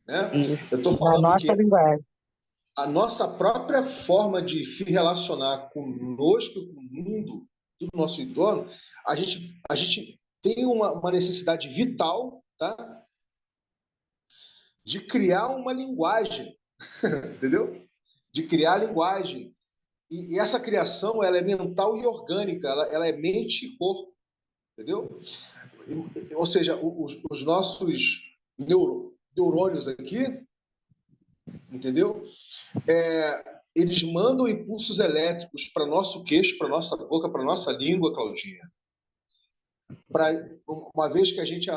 Né? Isso, Eu estou na falando nossa que linguagem. a nossa própria forma de se relacionar conosco, com o mundo, do nosso entorno, a gente tem uma necessidade vital, tá? De criar uma linguagem, entendeu? De criar linguagem. E essa criação, ela é mental e orgânica, ela é mente e corpo, entendeu? Ou seja, os nossos neurônios aqui, entendeu? Eles mandam impulsos elétricos para nosso queixo, para nossa boca, para nossa língua, Claudinha. Uma vez que a gente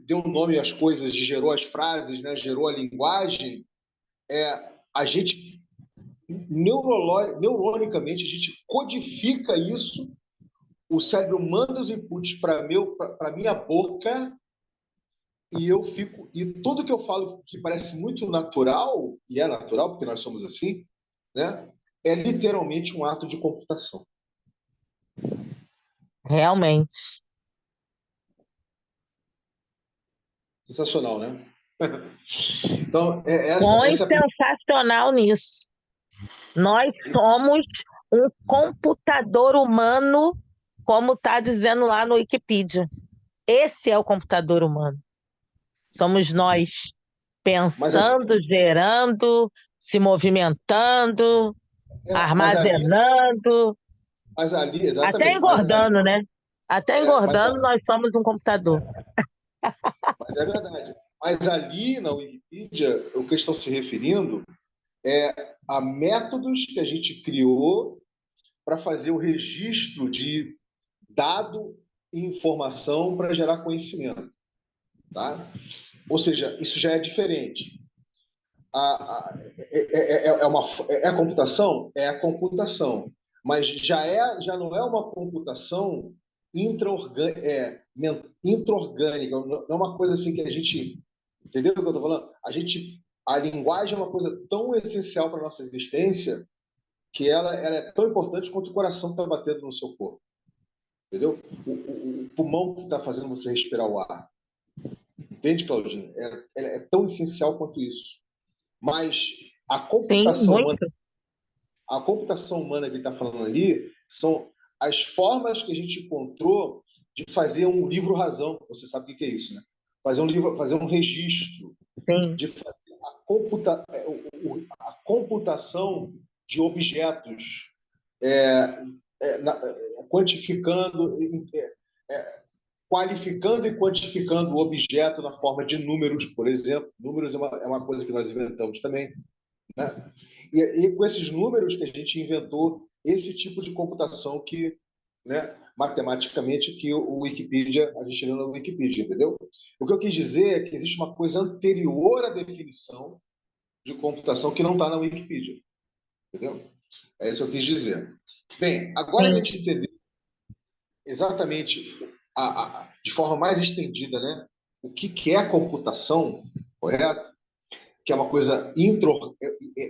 deu nome às coisas, gerou as frases, né? Gerou a linguagem, a gente neuronicamente a gente codifica isso. O cérebro manda os inputs para minha boca e tudo que eu falo que parece muito natural, e é natural porque nós somos assim, né? É literalmente um ato de computação. Realmente. Sensacional, né? Então, Põe essa sensacional nisso. Nós somos um computador humano, como está dizendo lá no Wikipedia. Esse é o computador humano. Somos nós, mas, pensando, gerando, se movimentando, mas ali, armazenando, até exatamente, engordando, né? Até mas, engordando, nós somos um computador. mas é verdade. Mas ali na Wikipedia, o que estão se referindo é a métodos que a gente criou para fazer o registro de dado e informação para gerar conhecimento. Tá? Ou seja, isso já é diferente. É a computação? É a computação. Mas já não é uma computação intra-orgânica. Não é uma coisa assim que a gente. Entendeu o que eu estou falando? A linguagem é uma coisa tão essencial para a nossa existência que ela é tão importante quanto o coração que está batendo no seu corpo. Entendeu? O pulmão que está fazendo você respirar o ar. Entende, Claudinho? É tão essencial quanto isso. Mas a Sim, computação humana, muito. a computação humana que ele está falando ali são as formas que a gente encontrou de fazer um livro-razão. Você sabe o que é isso, né? Fazer um registro, Sim. de fazer a computação de objetos, quantificando, qualificando e quantificando o objeto na forma de números, por exemplo. Números é uma coisa que nós inventamos também. Né? E com esses números que a gente inventou esse tipo de computação que, né, matematicamente, que o Wikipedia, a gente leu na Wikipedia, entendeu? O que eu quis dizer é que existe uma coisa anterior à definição de computação que não está na Wikipedia, entendeu? É isso que eu quis dizer. Bem, agora que a Sim, gente entendeu exatamente de forma mais estendida, né, o que é a computação, correto? Que é uma coisa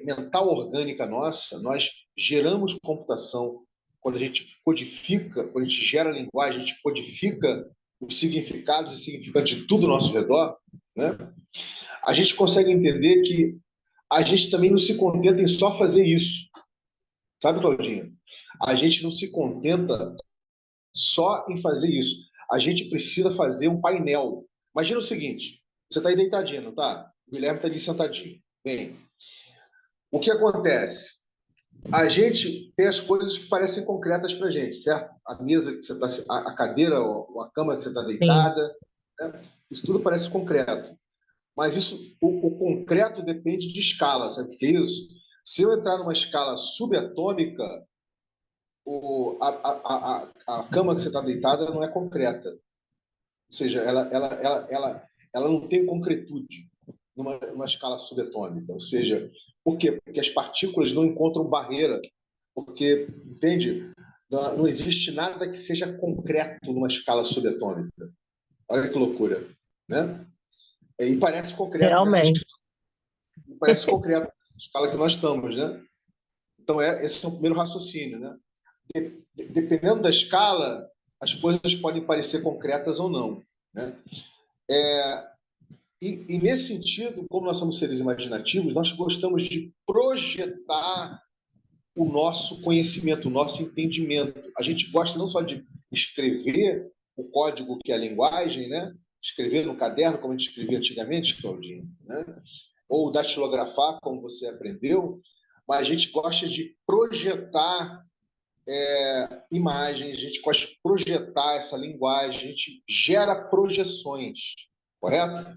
mental orgânica nossa, nós geramos computação quando a gente codifica, quando a gente gera linguagem, a gente codifica os significados e significantes de tudo ao nosso redor, né? A gente consegue entender que a gente também não se contenta em só fazer isso. Sabe, Claudinha? A gente não se contenta só em fazer isso. A gente precisa fazer um painel. Imagina o seguinte: você está aí deitadinho, não tá? O Guilherme está ali sentadinho. Bem, o que acontece? A gente tem as coisas que parecem concretas para a gente, certo? A mesa que você está, a cadeira ou a cama que você está sim. deitada, né? Isso tudo parece concreto. Mas isso, o concreto depende de escala, sabe o que é isso? Se eu entrar numa escala subatômica, a cama que você está deitada não é concreta. Ou seja, ela não tem concretude numa escala subatômica. Ou seja, por quê? Porque as partículas não encontram barreira. Porque, entende? Não existe nada que seja concreto numa escala subatômica. Olha que loucura, né? E Realmente. parece concreto nessa escala que nós estamos, né? Então, esse é o primeiro raciocínio, né? Dependendo da escala, as coisas podem parecer concretas ou não, né? E nesse sentido, como nós somos seres imaginativos, nós gostamos de projetar o nosso conhecimento, o nosso entendimento. A gente gosta não só de escrever o código que é a linguagem, né? Escrever no caderno, como a gente escrevia antigamente, Claudinho, né? Ou datilografar, como você aprendeu, mas a gente gosta de projetar imagens, a gente gosta de projetar essa linguagem, a gente gera projeções, correto?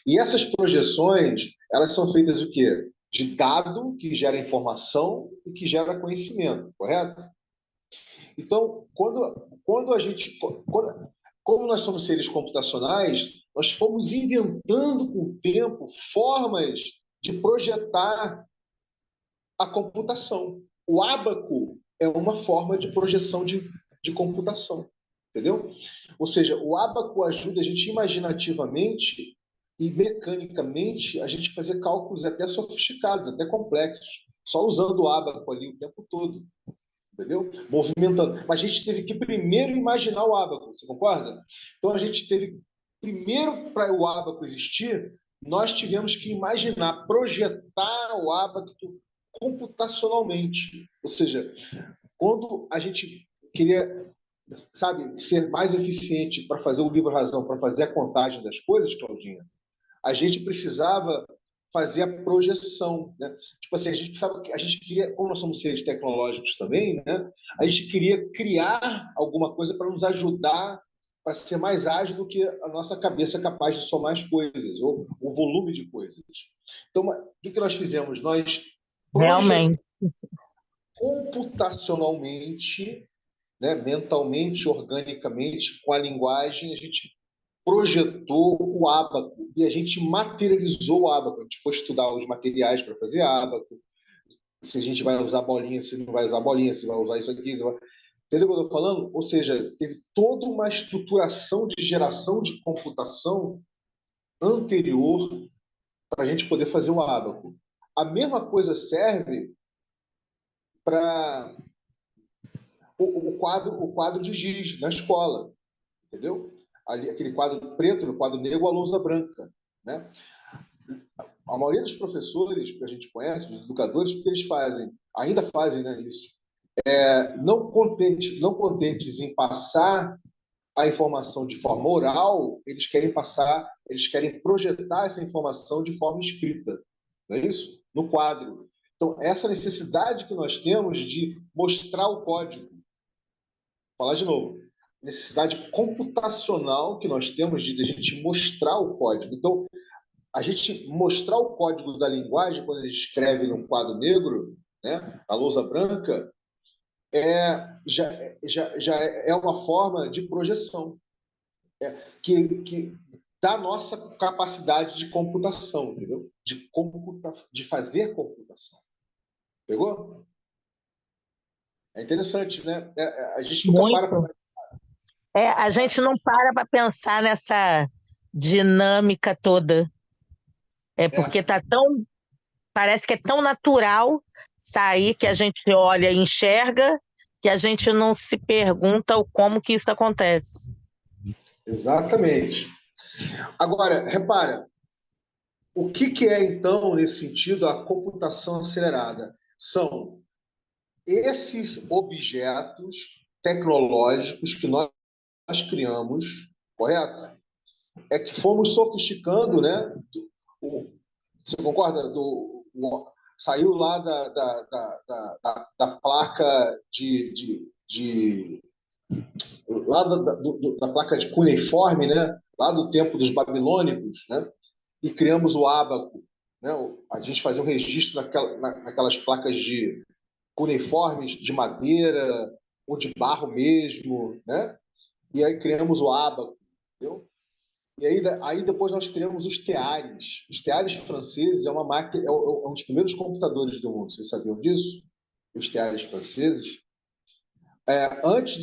E essas projeções, elas são feitas o quê? De dado que gera informação e que gera conhecimento, correto? Então, quando a gente, como nós somos seres computacionais, nós fomos inventando com o tempo formas de projetar a computação. O ábaco é uma forma de projeção de computação, entendeu? Ou seja, o ábaco ajuda a gente imaginativamente e mecanicamente a gente fazer cálculos até sofisticados, até complexos, só usando o ábaco ali o tempo todo, entendeu? Movimentando. Mas a gente teve que primeiro imaginar o ábaco, você concorda? Então a gente teve primeiro para o ábaco existir, nós tivemos que imaginar, projetar o ábaco computacionalmente. Ou seja, quando a gente queria, sabe, ser mais eficiente para fazer o livro-razão, para fazer a contagem das coisas, Claudinha, a gente precisava fazer a projeção, né? Tipo assim, a gente queria, como nós somos seres tecnológicos também, né? A gente queria criar alguma coisa para nos ajudar para ser mais ágil do que a nossa cabeça é capaz de somar as coisas, ou o volume de coisas. Então, o que nós fizemos? Nós projetamos Realmente. computacionalmente, né, mentalmente, organicamente, com a linguagem, a gente projetou o ábaco e a gente materializou o ábaco. A gente foi estudar os materiais para fazer ábaco, se a gente vai usar bolinha, se não vai usar bolinha, se vai usar isso aqui. Vai... Entendeu o que eu estou falando? Ou seja, teve toda uma estruturação de geração de computação anterior para a gente poder fazer o ábaco. A mesma coisa serve para o quadro de giz na escola, entendeu? Ali, aquele quadro preto, o quadro negro, a lousa branca, né? A maioria dos professores que a gente conhece, os educadores, o que eles fazem, ainda fazem, né, isso, não contentes em passar a informação de forma oral, eles querem projetar essa informação de forma escrita, não é isso? No quadro. Então, essa necessidade que nós temos de mostrar o código, falar de novo, necessidade computacional que nós temos de a gente mostrar o código. Então, a gente mostrar o código da linguagem quando a gente escreve num quadro negro, né, a lousa branca, já é uma forma de projeção que da nossa capacidade de computação, entendeu? De fazer computação. Pegou? É interessante, né? A gente nunca para Muito. A gente não para pensar nessa dinâmica toda. Porque é, tá tão, parece que é tão natural sair que a gente olha e enxerga que a gente não se pergunta o como que isso acontece. exatamente. Agora, repara, o que é, então, nesse sentido, a computação acelerada? São esses objetos tecnológicos que nós criamos, correto? É que fomos sofisticando, né? Você concorda? Saiu lá da placa lá da placa de cuneiforme, né? Lá do tempo dos babilônicos, né? E criamos o ábaco, né? A gente fazia um registro naquelas placas de cuneiformes de madeira ou de barro mesmo, né? E aí criamos o ábaco, entendeu? E aí depois nós criamos os teares. Os teares franceses é uma máquina, é um dos primeiros computadores do mundo. Vocês sabiam disso? Os teares franceses. Antes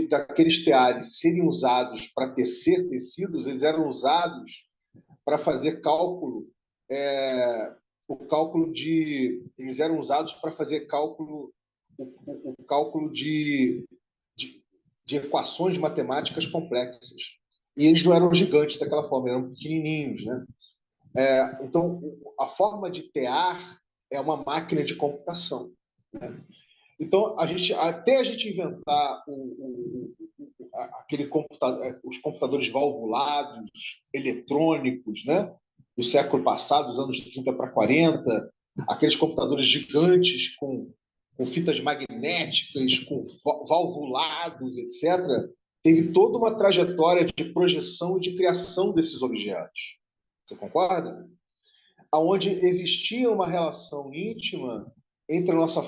daqueles teares serem usados para tecer tecidos, eles eram usados para fazer cálculo. Eles eram usados para fazer o cálculo de, de equações matemáticas complexas. E eles não eram gigantes daquela forma, eram pequenininhos, né? Então, a forma de tear é uma máquina de computação. Né? Então, até a gente inventar os computadores valvulados, eletrônicos, né? Do século passado, dos anos 30 para 40, aqueles computadores gigantes com fitas magnéticas, com valvulados, etc., teve toda uma trajetória de projeção e de criação desses objetos. Você concorda? Onde existia uma relação íntima entre a nossa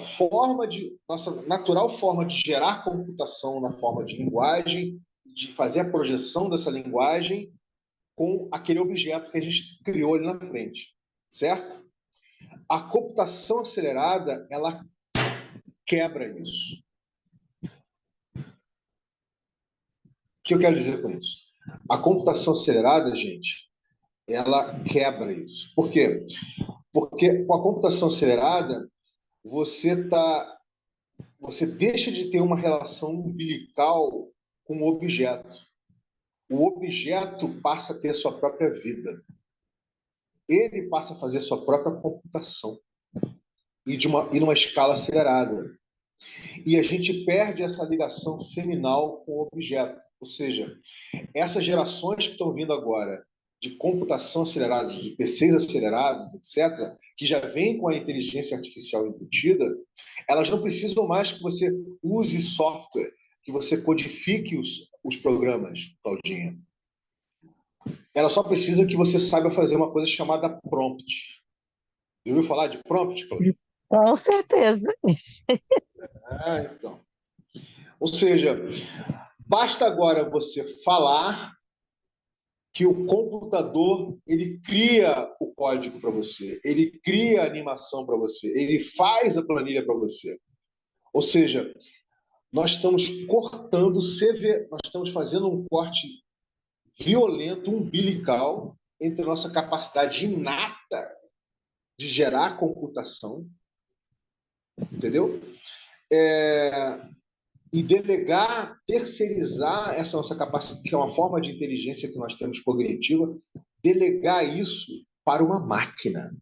natural forma de gerar computação na forma de linguagem, de fazer a projeção dessa linguagem com aquele objeto que a gente criou ali na frente, certo? A computação acelerada, ela quebra isso. O que eu quero dizer com isso? A computação acelerada, gente, ela quebra isso. Por quê? Porque com a computação acelerada, você deixa de ter uma relação umbilical com o objeto. O objeto passa a ter a sua própria vida. Ele passa a fazer a sua própria computação e numa escala acelerada. E a gente perde essa ligação seminal com o objeto. Ou seja, essas gerações que estão vindo agora de computação acelerada, de PCs acelerados, etc., que já vêm com a inteligência artificial embutida, elas não precisam mais que você use software, que você codifique os programas, Claudinha. Ela só precisa que você saiba fazer uma coisa chamada prompt. Já ouviu falar de prompt, Claudinha? Com certeza. Então. Ou seja, basta agora você falar que o computador ele cria o código para você, ele cria a animação para você, ele faz a planilha para você. Ou seja, nós estamos nós estamos fazendo um corte violento, umbilical, entre a nossa capacidade inata de gerar computação, entendeu? E delegar, terceirizar essa nossa capacidade, que é uma forma de inteligência que nós temos cognitiva, delegar isso para uma máquina.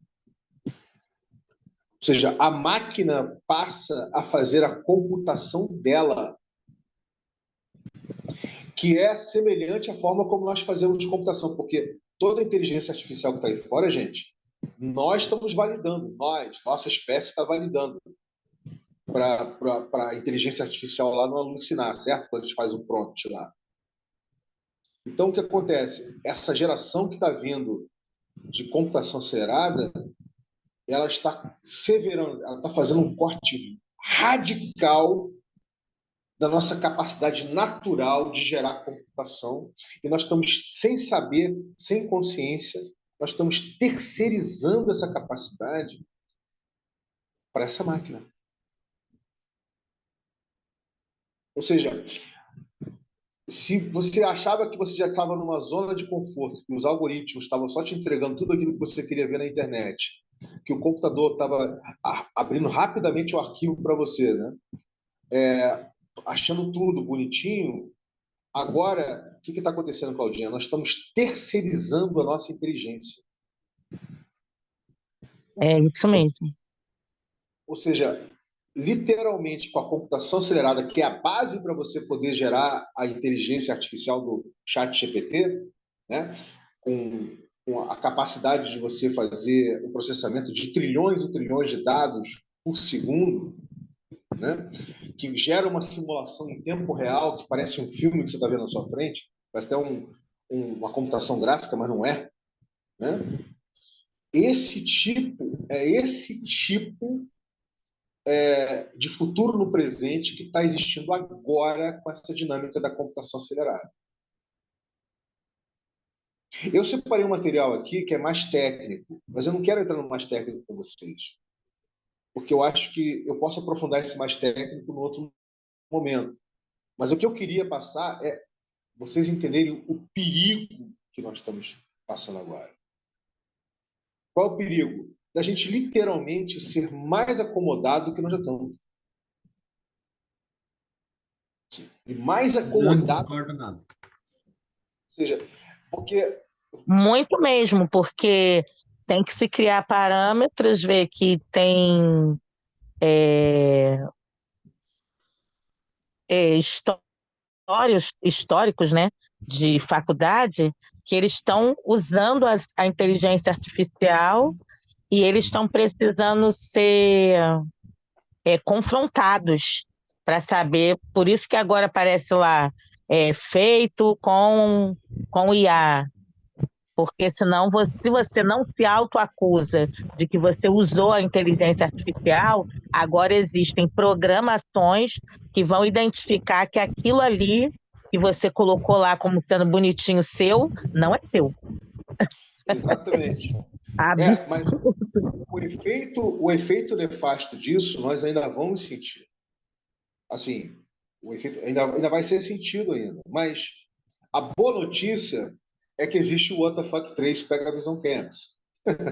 Ou seja, a máquina passa a fazer a computação dela, que é semelhante à forma como nós fazemos computação, porque toda a inteligência artificial que está aí fora, gente, nós estamos validando, nossa espécie está validando para a inteligência artificial lá não alucinar, certo? Quando a gente faz o prompt lá. Então, o que acontece? Essa geração que está vindo de computação acelerada, ela está severando, ela está fazendo um corte radical da nossa capacidade natural de gerar computação, e nós estamos, sem saber, sem consciência, nós estamos terceirizando essa capacidade para essa máquina. Ou seja, se você achava que você já estava numa zona de conforto, que os algoritmos estavam só te entregando tudo aquilo que você queria ver na internet, que o computador estava abrindo rapidamente o arquivo para você, né? Achando tudo bonitinho, agora, o que está acontecendo, Claudinha? Nós estamos terceirizando a nossa inteligência. É isso mesmo. Ou seja, literalmente com a computação acelerada, que é a base para você poder gerar a inteligência artificial do chat GPT, né? com a capacidade de você fazer o processamento de trilhões e trilhões de dados por segundo, né? Que gera uma simulação em tempo real, que parece um filme que você está vendo na sua frente, parece até uma computação gráfica, mas não é. Né? Esse tipo de futuro no presente que está existindo agora com essa dinâmica da computação acelerada. Eu separei um material aqui que é mais técnico, mas eu não quero entrar no mais técnico com vocês, porque eu acho que eu posso aprofundar esse mais técnico no outro momento. Mas o que eu queria passar é vocês entenderem o perigo que nós estamos passando agora. Qual é o perigo? Da gente literalmente ser mais acomodado do que nós já estamos. E mais Não acomodado. discordo nada. Ou seja, porque. Muito mesmo, porque tem que se criar parâmetros, ver que tem históricos, né, de faculdade, que eles estão usando a inteligência artificial e eles estão precisando ser confrontados para saber. Por isso que agora aparece lá, feito com IA. Porque senão, se você não se autoacusa de que você usou a inteligência artificial, agora existem programações que vão identificar que aquilo ali que você colocou lá como sendo bonitinho seu, não é seu. Exatamente. Mas o efeito nefasto disso, nós ainda vamos sentir. Assim, o efeito ainda vai ser sentido ainda. Mas a boa notícia é que existe o WTF 3 Pega a Visão Camps. O que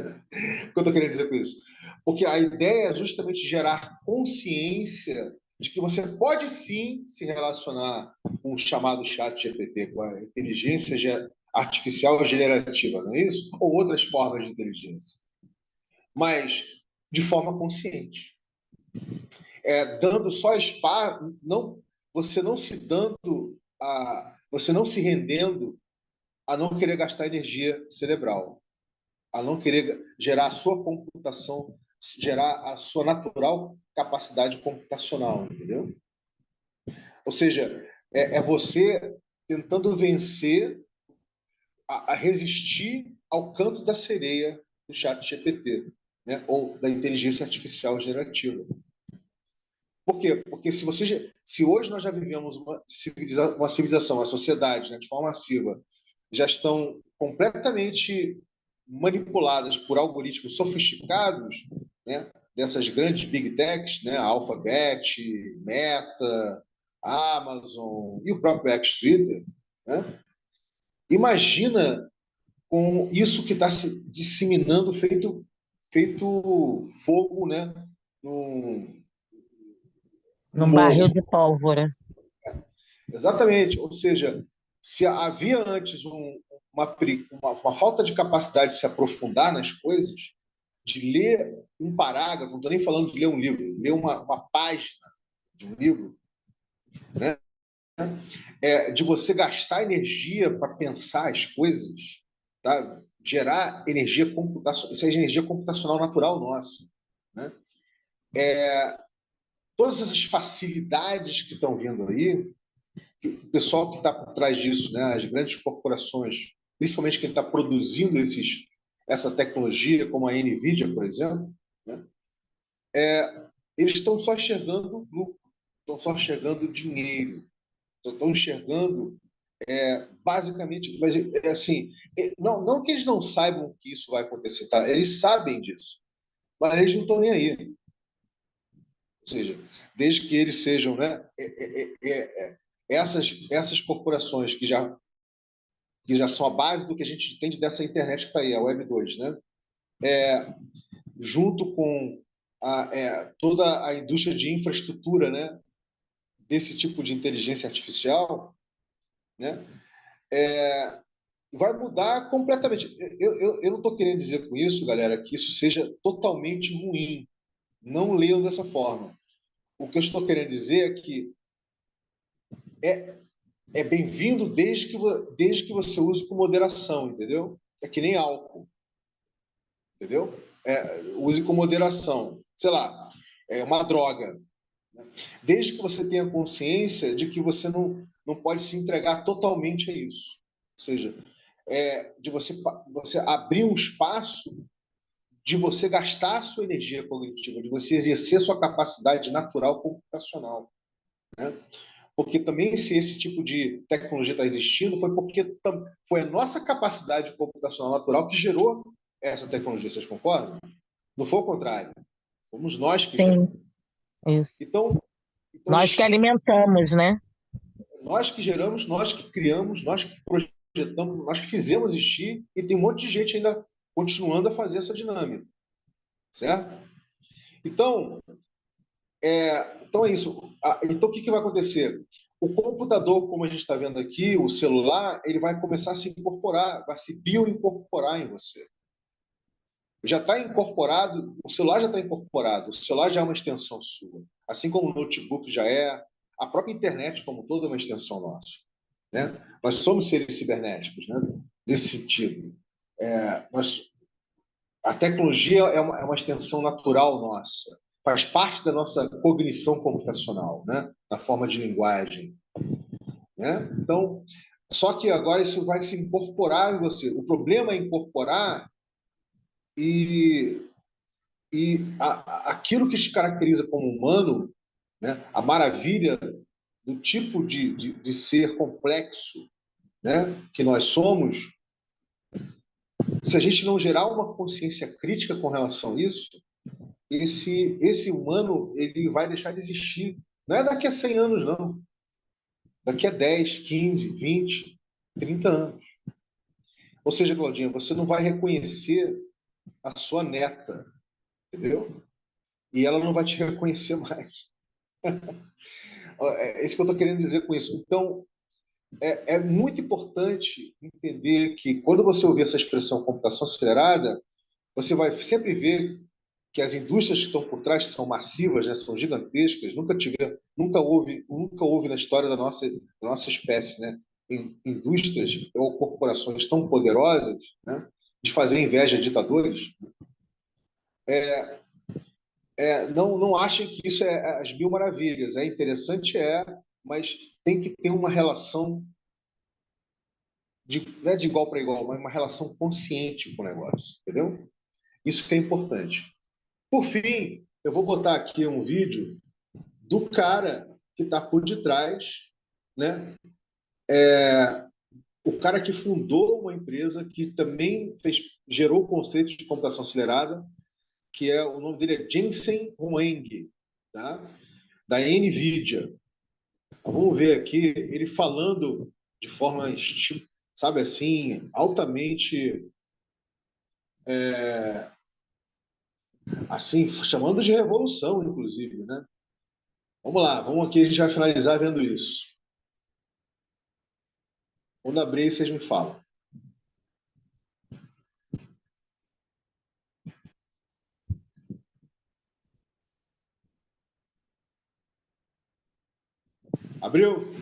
eu estou querendo dizer com isso? Porque a ideia é justamente gerar consciência de que você pode sim se relacionar com o chamado chat GPT, com a inteligência artificial generativa, não é isso? Ou outras formas de inteligência. Mas de forma consciente. Dando só espaço, você não se rendendo a não querer gastar energia cerebral, a não querer gerar a sua computação, gerar a sua natural capacidade computacional, entendeu? Ou seja, é você tentando vencer, a resistir ao canto da sereia do chat GPT, né? Ou da inteligência artificial generativa. Por quê? Porque se hoje nós já vivemos uma civilização, uma sociedade, né, de forma massiva, já estão completamente manipuladas por algoritmos sofisticados, né, dessas grandes big techs, né, Alphabet, Meta, Amazon e o próprio X Twitter, né? Imagina com isso que está se disseminando, feito fogo, né, num barril de pólvora. Exatamente. Ou seja, se havia antes uma falta de capacidade de se aprofundar nas coisas, de ler um parágrafo, não estou nem falando de ler um livro, ler uma página de um livro, né? De você gastar energia para pensar as coisas, tá? Gerar energia computacional, isso é energia computacional natural nossa. Né? Todas essas facilidades que estão vindo aí, o pessoal que está por trás disso, né, as grandes corporações, principalmente quem está produzindo essa tecnologia, como a NVIDIA, por exemplo, né, eles estão só enxergando lucro, estão só enxergando dinheiro, estão enxergando basicamente, mas assim, não que eles não saibam que isso vai acontecer, tá? Eles sabem disso, mas eles não estão nem aí. Ou seja, desde que eles sejam, né, essas corporações que já são a base do que a gente entende dessa internet que está aí, a Web 2, né? Junto com toda a indústria de infraestrutura, né, desse tipo de inteligência artificial, né, vai mudar completamente. Eu não estou querendo dizer com isso, galera, que isso seja totalmente ruim. Não leiam dessa forma. O que eu estou querendo dizer é que é bem-vindo desde que você use com moderação, entendeu? É que nem álcool, entendeu? Use com moderação. Sei lá, é uma droga. Desde que você tenha consciência de que você não pode se entregar totalmente a isso. Ou seja, de você abrir um espaço de você gastar a sua energia cognitiva, de você exercer sua capacidade natural computacional, né? Porque também, se esse tipo de tecnologia está existindo, foi porque foi a nossa capacidade computacional natural que gerou essa tecnologia. Vocês concordam? Não foi o contrário. Fomos nós que geramos. Sim, isso. Então, Nós que alimentamos, né? nós que geramos, nós que criamos, nós que projetamos, nós que fizemos existir, e tem um monte de gente ainda continuando a fazer essa dinâmica. Certo? Então, é isso. Então, o que vai acontecer? O computador, como a gente está vendo aqui, o celular, ele vai começar a se incorporar, vai se bioincorporar em você. Já está incorporado, o celular já está incorporado, o celular já é uma extensão sua. Assim como o notebook já é, a própria internet como um todo é uma extensão nossa. Né? Nós somos seres cibernéticos, né? Nesse sentido. A tecnologia é uma extensão natural nossa, faz parte da nossa cognição computacional, né? Na forma de linguagem. Né? Então, só que agora isso vai se incorporar em você. O problema é incorporar aquilo que te caracteriza como humano, né? A maravilha do tipo de ser complexo, né? Que nós somos. Se a gente não gerar uma consciência crítica com relação a isso, esse humano ele vai deixar de existir. Não é daqui a 100 anos, não. Daqui a 10, 15, 20, 30 anos. Ou seja, Claudinha, você não vai reconhecer a sua neta, entendeu? E ela não vai te reconhecer mais. É isso que eu estou querendo dizer com isso. Então, é muito importante entender que quando você ouvir essa expressão computação acelerada, você vai sempre ver que as indústrias que estão por trás são massivas, né, são gigantescas, nunca houve na história da nossa espécie, né, indústrias ou corporações tão poderosas, né, de fazer inveja a ditadores. Não achem que isso é as mil maravilhas. É interessante, mas tem que ter uma relação não é de igual para igual, mas uma relação consciente com o negócio, entendeu? Isso que é importante. Por fim, eu vou botar aqui um vídeo do cara que está por detrás, né? O cara que fundou uma empresa que também gerou o conceito de computação acelerada, que o nome dele é Jensen Huang, tá? Da NVIDIA. Então, vamos ver aqui ele falando de forma, sabe assim, altamente assim, chamando de revolução, inclusive, né? Vamos lá, vamos aqui, a gente vai finalizar vendo isso. Quando abrir, vocês me falam. Abriu?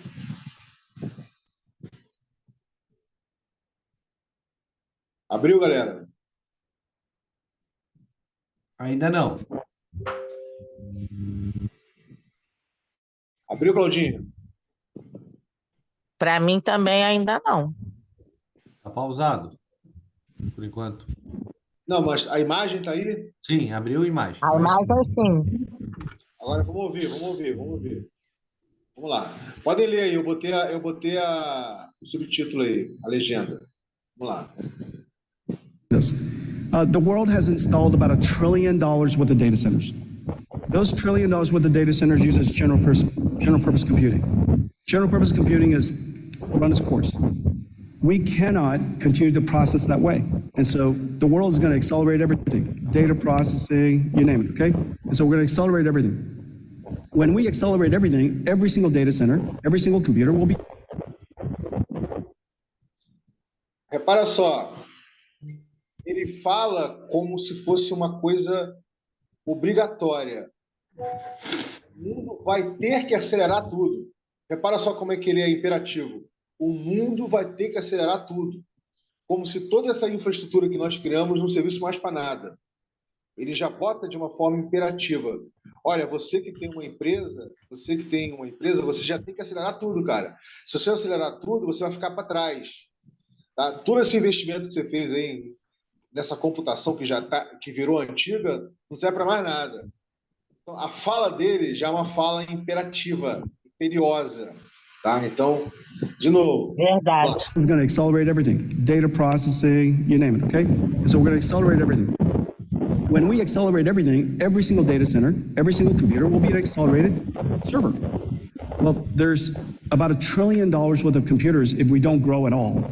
Abriu, galera? Ainda não. Abriu, Claudinho? Para mim também ainda não. Tá pausado, por enquanto. Não, mas a imagem está aí? Sim, abriu a imagem. A imagem sim. Agora vamos ouvir. Vamos lá. Podem ler aí, eu botei o subtítulo aí, a legenda. Vamos lá. The world has installed about $1 trillion worth of data centers. Those $1 trillion worth of data centers uses general purpose computing. General purpose computing is run its course. We cannot continue to process that way. And so the world is going to accelerate everything, data processing, you name it, okay? And so we're going to accelerate everything. When we accelerate everything, every single data center, every single computer will be... Repara só, ele fala como se fosse uma coisa obrigatória. O mundo vai ter que acelerar tudo. Repara só como é que ele é imperativo. O mundo vai ter que acelerar tudo. Como se toda essa infraestrutura que nós criamos não servisse mais para nada. Ele já bota de uma forma imperativa. Olha, você que tem uma empresa, você já tem que acelerar tudo, cara. Se você acelerar tudo, você vai ficar para trás. Tá? Todo esse investimento que você fez aí nessa computação que virou antiga, não serve para mais nada. Então, a fala dele já é uma fala imperativa, imperiosa. Tá? Então, de novo. Verdade. We're going to accelerate everything, data processing, you name it, okay? And so we're going to accelerate everything. When we accelerate everything, every single data center, every single computer will be an accelerated server. Well, there's about $1 trillion worth of computers if we don't grow at all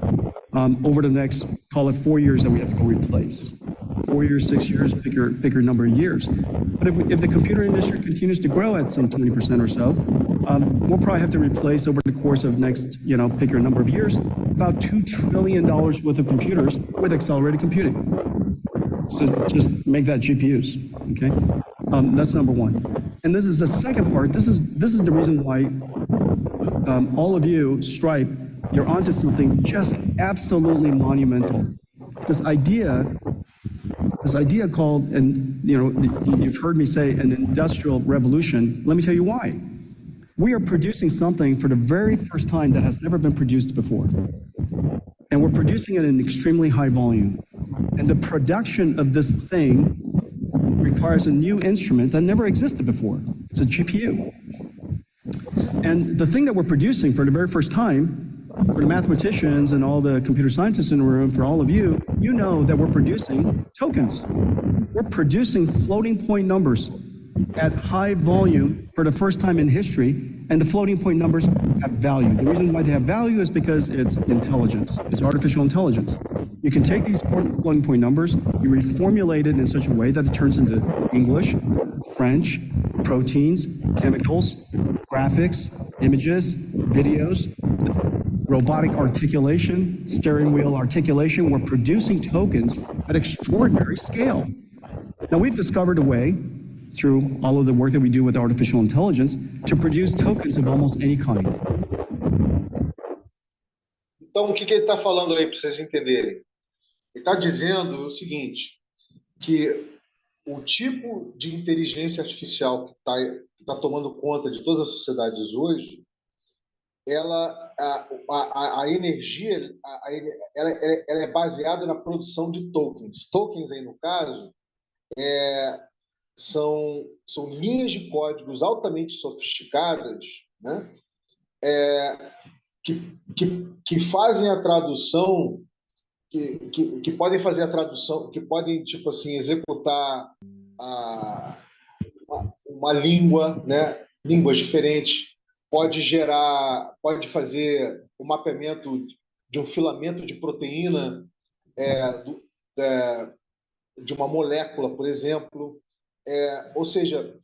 over the next, call it 4 years that we have to go replace. 4 years, 6 years, pick your number of years. But if the computer industry continues to grow at some 20% or so, we'll probably have to replace over the course of next, pick your number of years, about $2 trillion worth of computers with accelerated computing. Just make that GPUs, okay? That's number one. And this is the second part. This is the reason why all of you, Stripe, you're onto something just absolutely monumental. This idea called, and you've heard me say an industrial revolution. Let me tell you why. We are producing something for the very first time that has never been produced before. And we're producing it in extremely high volume. And the production of this thing requires a new instrument that never existed before. It's a GPU. And the thing that we're producing for the very first time, for the mathematicians and all the computer scientists in the room, for all of you, you know that we're producing tokens. We're producing floating point numbers at high volume for the first time in history, and the floating point numbers have value. The reason why they have value is because it's intelligence, it's artificial intelligence. You can take these floating point numbers, you reformulate it in such a way that it turns into English, French, proteins, chemicals, graphics, images, videos, robotic articulation, steering wheel articulation. We're producing tokens at extraordinary scale. Now, we've discovered a way, through all of the work that we do with artificial intelligence, to produce tokens of almost any kind. Então, o que ele está falando aí, para vocês entenderem? Ele está dizendo o seguinte, que o tipo de inteligência artificial que está tomando conta de todas as sociedades hoje, a energia ela é baseada na produção de tokens. Tokens, aí, no caso, são linhas de códigos altamente sofisticadas, né? Que fazem a tradução, que podem fazer a tradução, que podem, tipo assim, executar uma língua, né? Línguas diferentes, pode fazer o mapeamento de um filamento de proteína de uma molécula, por exemplo. Ou seja,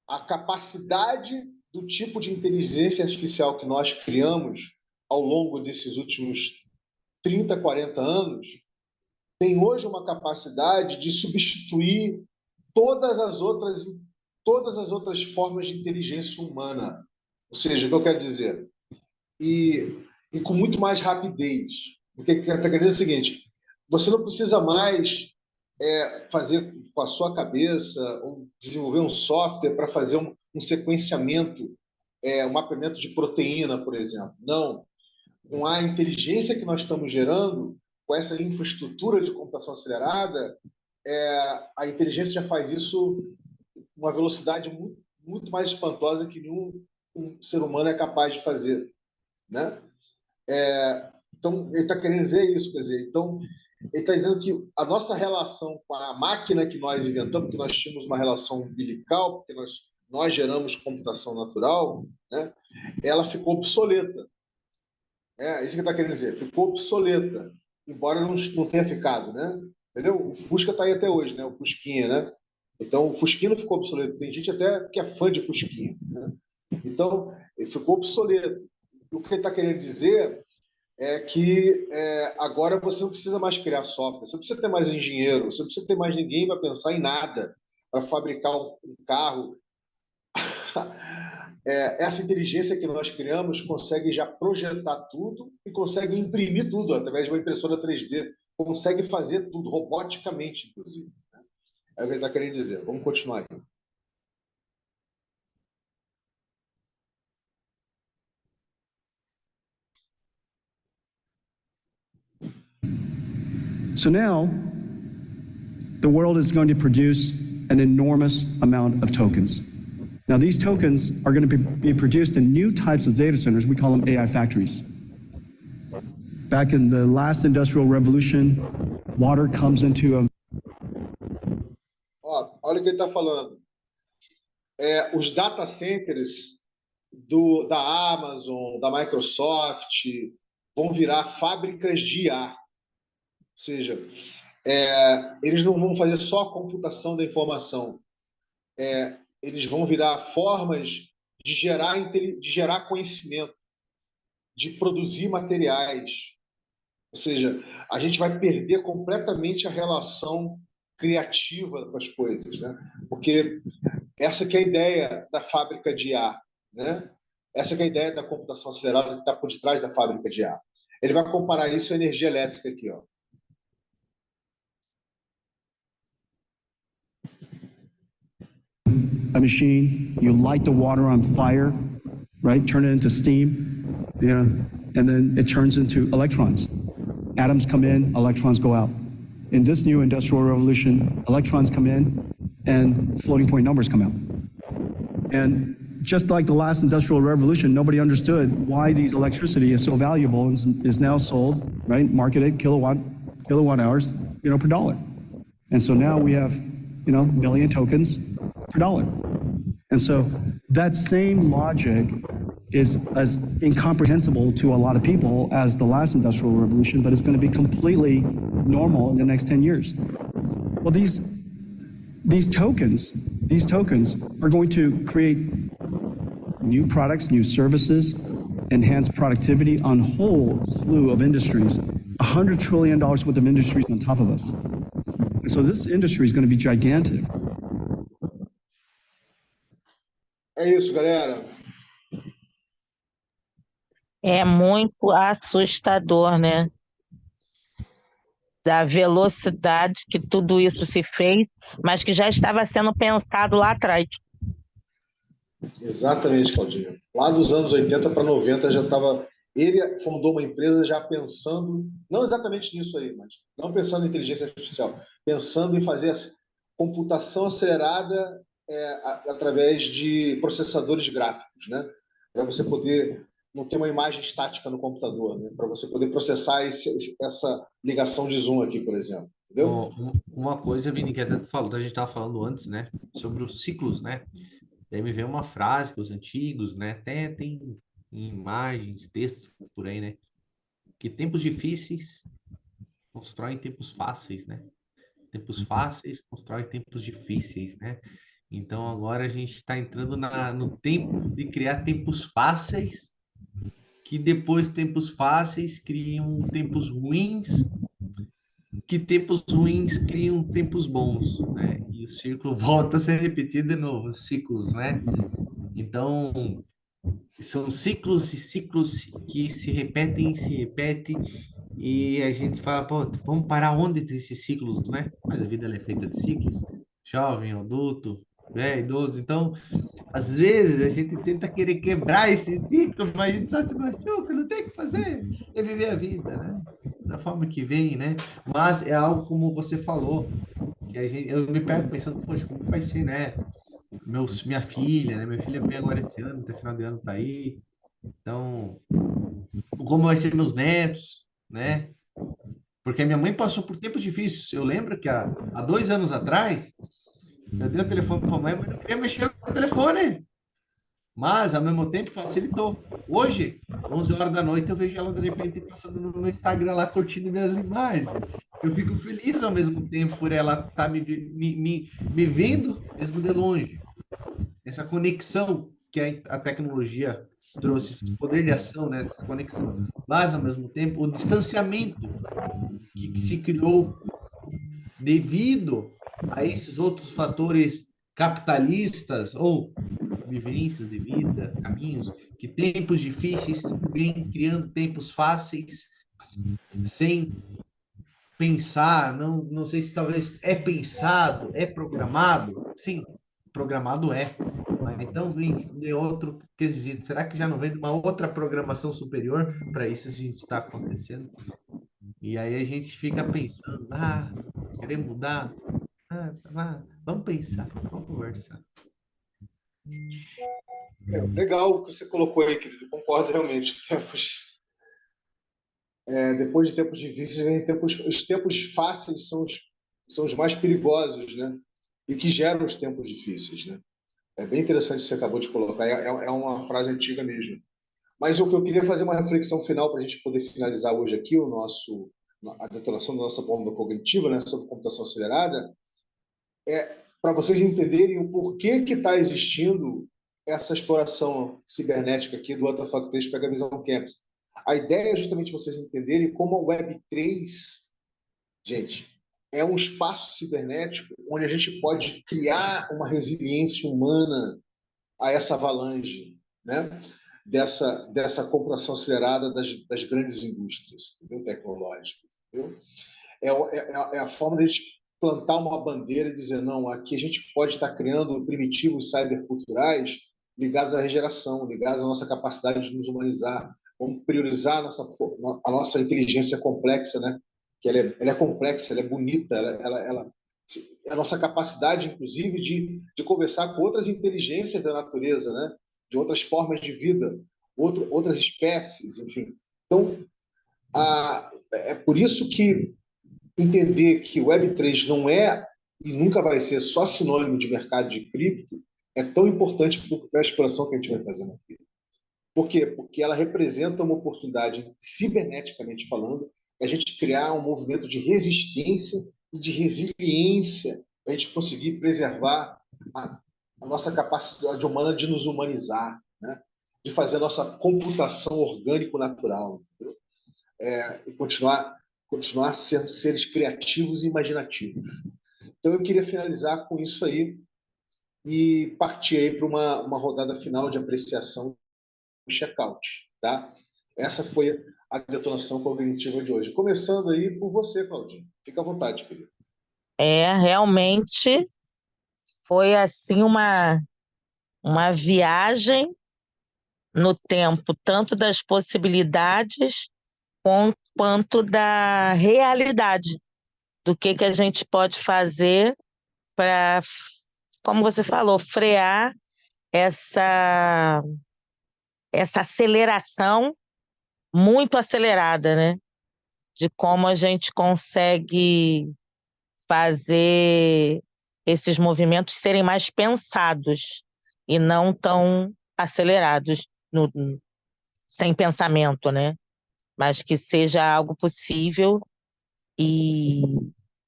a capacidade do tipo de inteligência artificial que nós criamos ao longo desses últimos 30, 40 anos tem hoje uma capacidade de substituir todas as outras formas de inteligência humana. Ou seja, o que eu quero dizer? E com muito mais rapidez. O que está querendo dizer é o seguinte, você não precisa mais fazer com a sua cabeça ou desenvolver um software para fazer um sequenciamento, um mapeamento de proteína, por exemplo. Não. Com a inteligência que nós estamos gerando, com essa infraestrutura de computação acelerada, a inteligência já faz isso com uma velocidade muito, muito mais espantosa que nenhum ser humano é capaz de fazer, né? Então, ele está querendo dizer isso, quer dizer, então, Ele está dizendo que a nossa relação com a máquina que nós inventamos, que nós tínhamos uma relação umbilical, porque nós geramos computação natural, né? Ela ficou obsoleta. É isso que ele está querendo dizer. Ficou obsoleta, embora não tenha ficado, né? Entendeu? O Fusca está aí até hoje, né? O Fusquinha, né? Então, o Fusquinha não ficou obsoleto. Tem gente até que é fã de Fusquinha, né? Então, ele ficou obsoleto. O que ele está querendo dizer é que agora você não precisa mais criar software, você não precisa ter mais engenheiro, você não precisa ter mais ninguém para pensar em nada, para fabricar um carro. Essa inteligência que nós criamos consegue já projetar tudo e consegue imprimir tudo através de uma impressora 3D. Consegue fazer tudo, roboticamente, inclusive. É o que ele está querendo dizer. Vamos continuar aqui. So now, the world is going to produce an enormous amount of tokens. Now, these tokens are going to be produced in new types of data centers. We call them AI factories. Back in the last industrial revolution, water comes into a... Olha o que ele está falando. Os data centers da Amazon, da Microsoft, vão virar fábricas de IA. Ou seja, eles não vão fazer só a computação da informação. Eles vão virar formas de gerar conhecimento, de produzir materiais. Ou seja, a gente vai perder completamente a relação criativa com as coisas, né? Porque essa que é a ideia da fábrica de IA, né? Essa que é a ideia da computação acelerada que está por detrás da fábrica de IA. Ele vai comparar isso à energia elétrica aqui, ó. A machine, you light the water on fire, right? Turn it into steam, and then it turns into electrons. Atoms come in, electrons go out. In this new industrial revolution, electrons come in and floating point numbers come out. And just like the last industrial revolution, nobody understood why these electricity is so valuable and is now sold, right? Marketed kilowatt hours, per dollar. And so now we have, million tokens per dollar. And so that same logic is as incomprehensible to a lot of people as the last industrial revolution, but it's going to be completely normal in the next 10 years. Well, these tokens are going to create new products, new services, enhance productivity on a whole slew of industries, $100 trillion worth of industries on top of us. And so this industry is going to be gigantic. É isso, galera. É muito assustador, né? Da velocidade que tudo isso se fez, mas que já estava sendo pensado lá atrás. Exatamente, Claudinho. Lá dos anos 80 para 90 já estava... Ele fundou uma empresa já pensando, não exatamente nisso aí, mas não pensando em inteligência artificial, pensando em fazer computação acelerada através de processadores gráficos, né? Para você poder não ter uma imagem estática no computador, né? Para você poder processar essa ligação de zoom aqui, por exemplo. Entendeu? Uma coisa, Vini, que até tu falou, a gente estava falando antes, né? Sobre os ciclos, né? Daí me veio uma frase que os antigos, né? Até tem imagens, textos por aí, né? Que tempos difíceis constroem tempos fáceis, né? Tempos fáceis constroem tempos difíceis, né? Então agora a gente está entrando no tempo de criar tempos fáceis, que depois tempos fáceis criam tempos ruins, que tempos ruins criam tempos bons, né? E o círculo volta a ser repetido de novo, ciclos, né? Então são ciclos e ciclos que se repetem, e a gente fala, pô, vamos parar onde esses ciclos, né? Mas a vida ela é feita de ciclos, jovem, adulto, velho, idoso. Então, às vezes a gente tenta querer quebrar esse ciclo, mas a gente só se machuca, não tem o que fazer, é viver a vida, né? Da forma que vem, né? Mas é algo como você falou, que eu me pego pensando, poxa, como vai ser, né? Minha filha, né? Minha filha vem agora esse ano, até final de ano tá aí. Então, como vai ser meus netos, né? Porque a minha mãe passou por tempos difíceis. Eu lembro que há 2 anos atrás, eu dei o telefone para a mãe, mas não queria mexer no telefone. Mas, ao mesmo tempo, facilitou. Hoje, 11 horas da noite, eu vejo ela, de repente, passando no meu Instagram lá, curtindo minhas imagens. Eu fico feliz, ao mesmo tempo, por ela estar me vendo, mesmo de longe. Essa conexão que a tecnologia trouxe, esse poder de ação, né? Essa conexão. Mas, ao mesmo tempo, o distanciamento que se criou devido a esses outros fatores capitalistas ou vivências de vida, caminhos, que tempos difíceis vêm criando tempos fáceis, sem pensar, não sei se talvez é pensado, é programado, sim, programado é, mas então vem de outro quesito, será que já não vem de uma outra programação superior para isso a gente está acontecendo? E aí a gente fica pensando, querer mudar, vamos pensar, vamos conversar. Legal o que você colocou aí, querido. Concordo realmente. Depois de tempos difíceis, vem os tempos fáceis são os mais perigosos, né? E que geram os tempos difíceis, né? É bem interessante o que você acabou de colocar. É uma frase antiga mesmo. Mas o que eu queria fazer uma reflexão final para a gente poder finalizar hoje aqui a detonação da nossa bomba cognitiva, né, sobre computação acelerada, para vocês entenderem o porquê que está existindo essa exploração cibernética aqui do WTF 3 Pega Visão Campus. A ideia é justamente vocês entenderem como a Web3, gente, é um espaço cibernético onde a gente pode criar uma resiliência humana a essa avalanche, né? dessa computação acelerada das grandes indústrias, entendeu? Tecnológicas. Entendeu? É a forma de a gente plantar uma bandeira e dizer, não, aqui a gente pode estar criando primitivos cyberculturais ligados à regeneração, ligados à nossa capacidade de nos humanizar. Vamos priorizar a nossa inteligência complexa, né? Que ela é complexa, ela é bonita, a nossa capacidade, inclusive, de conversar com outras inteligências da natureza, né? De outras formas de vida, outras espécies, enfim. Então, é por isso que entender que o Web3 não é e nunca vai ser só sinônimo de mercado de cripto é tão importante para a exploração que a gente vai fazer na vida. Por quê? Porque ela representa uma oportunidade, ciberneticamente falando, a gente criar um movimento de resistência e de resiliência para a gente conseguir preservar a nossa capacidade humana de nos humanizar, né? De fazer a nossa computação orgânico-natural, e continuar sendo seres criativos e imaginativos. Então, eu queria finalizar com isso aí e partir aí para uma rodada final de apreciação do check-out, tá? Essa foi a detonação cognitiva de hoje. Começando aí por você, Claudinho. Fica à vontade, querido. Realmente foi assim uma viagem no tempo, tanto das possibilidades quanto da realidade, do que a gente pode fazer para, como você falou, frear essa aceleração muito acelerada, né? De como a gente consegue fazer esses movimentos serem mais pensados e não tão acelerados sem pensamento, né? Mas que seja algo possível e,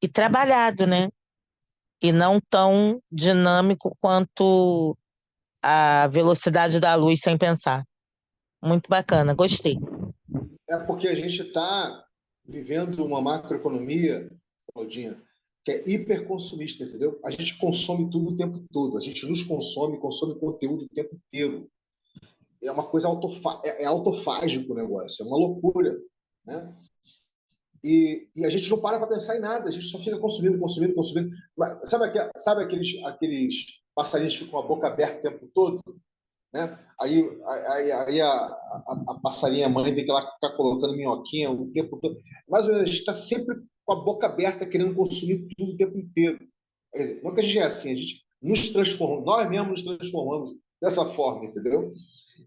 e trabalhado, né? E não tão dinâmico quanto a velocidade da luz sem pensar. Muito bacana, gostei. É porque a gente está vivendo uma macroeconomia, Claudinha, que é hiperconsumista, entendeu? A gente consome tudo o tempo todo, a gente nos consome conteúdo o tempo inteiro. É uma coisa autofágico o negócio, é uma loucura, né? E a gente não para pensar em nada, a gente só fica consumindo. Sabe aqueles passarinhos que ficam com a boca aberta o tempo todo? Né? Aí a passarinha mãe tem que lá ficar colocando minhoquinha o tempo todo. Mais ou menos, a gente está sempre com a boca aberta querendo consumir tudo o tempo inteiro. Não que a gente é assim, a gente nos transforma, nós mesmos nos transformamos dessa forma, entendeu?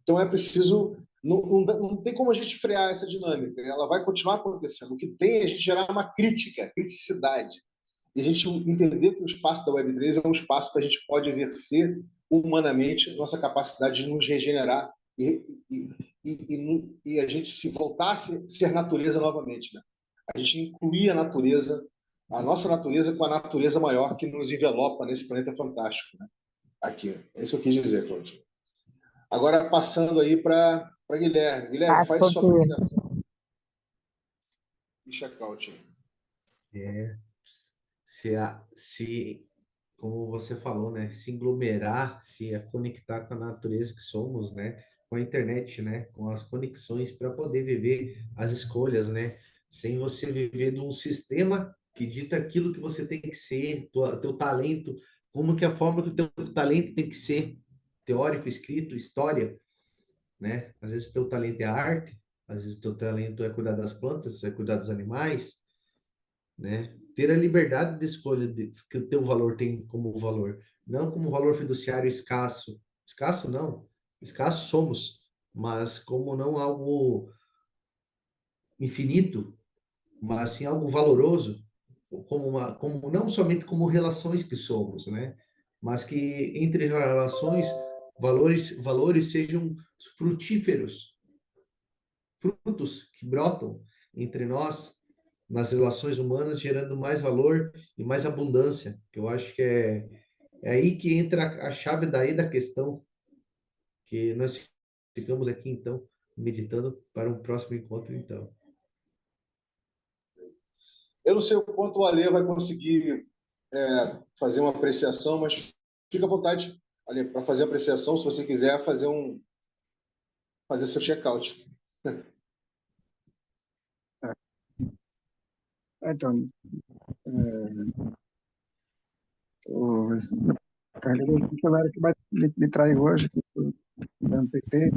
Então é preciso não tem como a gente frear essa dinâmica. Ela vai continuar acontecendo. O que tem é a gente gerar uma criticidade. E a gente entender que o espaço da Web3 é um espaço que a gente pode exercer humanamente nossa capacidade de nos regenerar e a gente se voltasse a ser natureza novamente, né? A gente incluir a natureza, a nossa natureza com a natureza maior que nos envelopa nesse planeta fantástico, né? Aqui. É isso que eu quis dizer, Claudio. Agora, passando aí para Guilherme. Guilherme, faz sua apreciação e check-out. É, se, como você falou, né, se aglomerar, se conectar com a natureza que somos, né, com a internet, né, com as conexões para poder viver as escolhas, né, sem você viver de um sistema que dita aquilo que você tem que ser, teu talento, como que a forma que o teu talento tem que ser, teórico, escrito, história, né? Às vezes o teu talento é arte, às vezes o teu talento é cuidar das plantas, é cuidar dos animais, né? Ter a liberdade de escolha que o teu valor tem como valor, não como valor fiduciário escasso. Escasso não, escasso somos, mas como não algo infinito, mas sim algo valoroso, como não somente como relações que somos, né? Mas que entre relações valores sejam frutíferos, frutos que brotam entre nós nas relações humanas, gerando mais valor e mais abundância, que eu acho que é aí que entra a chave daí da questão, que nós ficamos aqui, então, meditando para um próximo encontro, então. Eu não sei o quanto o Alê vai conseguir fazer uma apreciação, mas fica à vontade, Alê, para fazer a apreciação, se você quiser fazer seu check-out. Então, a carreira funcionária que me trai hoje, dando PT.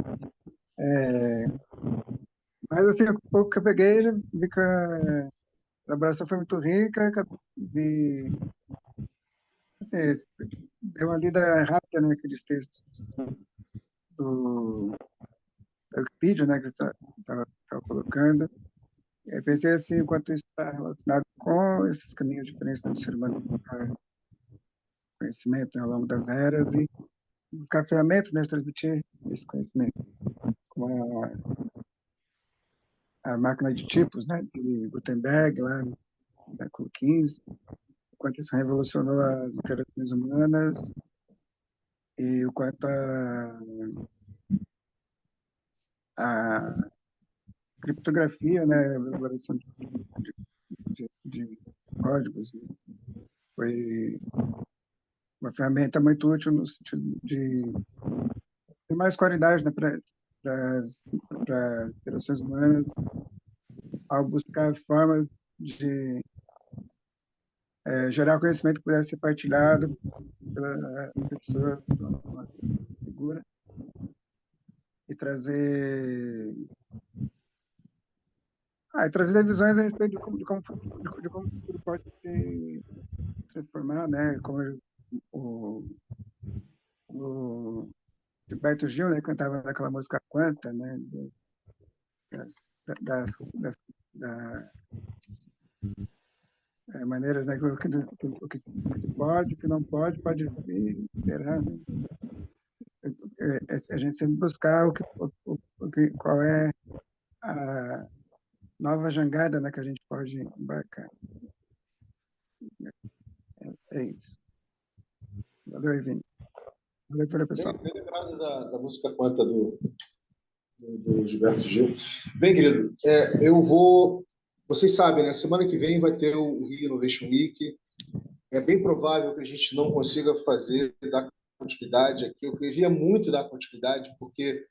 Mas, assim, o pouco que eu peguei, vi que a elaboração foi muito rica, vi, assim, deu uma lida rápida naqueles textos do Wikipedia, né, que você estava colocando. E aí pensei assim, enquanto isso está relacionado com esses caminhos diferentes do ser humano para conhecimento, né, ao longo das eras e buscar ferramentas, né, de transmitir esse conhecimento, como a máquina de tipos, né, de Gutenberg, lá no século XV, quanto isso revolucionou as interações humanas e o quanto a criptografia, né, a elaboração de códigos, né, foi uma ferramenta muito útil no sentido de ter mais qualidade, né, para as interações humanas, ao buscar formas de gerar conhecimento que pudesse ser partilhado pela pessoa, pela uma figura, e trazer visões a respeito de como o futuro pode se transformar, né? Como o Gilberto Gil, né, cantava naquela música Quanta, né? Das, das maneiras, né? O que se pode, o que não pode, pode virar, né? A gente sempre buscar qual é a nova jangada, né, que a gente pode embarcar. É isso. Valeu, Vini. Valeu pela pessoal. Bem lembrado da música Quanta do Gilberto Gil. Bem, querido, eu vou... Vocês sabem, né? Semana que vem vai ter o Rio Innovation Week. É bem provável que a gente não consiga dar continuidade aqui. Eu queria muito dar continuidade, porque,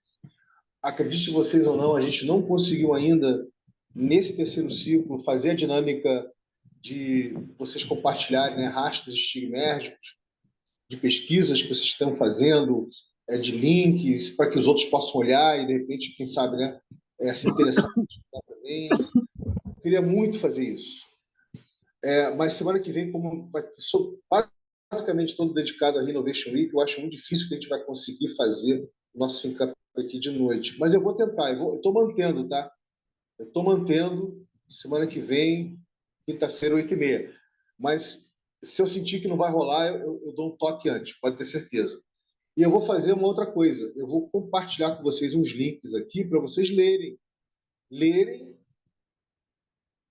acredite vocês ou não, a gente não conseguiu ainda, nesse terceiro ciclo, fazer a dinâmica de vocês compartilharem, né, rastros estigmérgicos de pesquisas que vocês estão fazendo, de links, para que os outros possam olhar e, de repente, quem sabe, né, se interessar também. Eu queria muito fazer isso. Mas semana que vem, como vai ser basicamente todo dedicado à Innovation Week, eu acho muito difícil que a gente vai conseguir fazer nosso sync-up aqui de noite. Mas eu vou tentar, eu estou mantendo, tá? Eu estou mantendo semana que vem, quinta-feira, 8h30. Mas se eu sentir que não vai rolar, eu dou um toque antes, pode ter certeza. E eu vou fazer uma outra coisa. Eu vou compartilhar com vocês uns links aqui para vocês lerem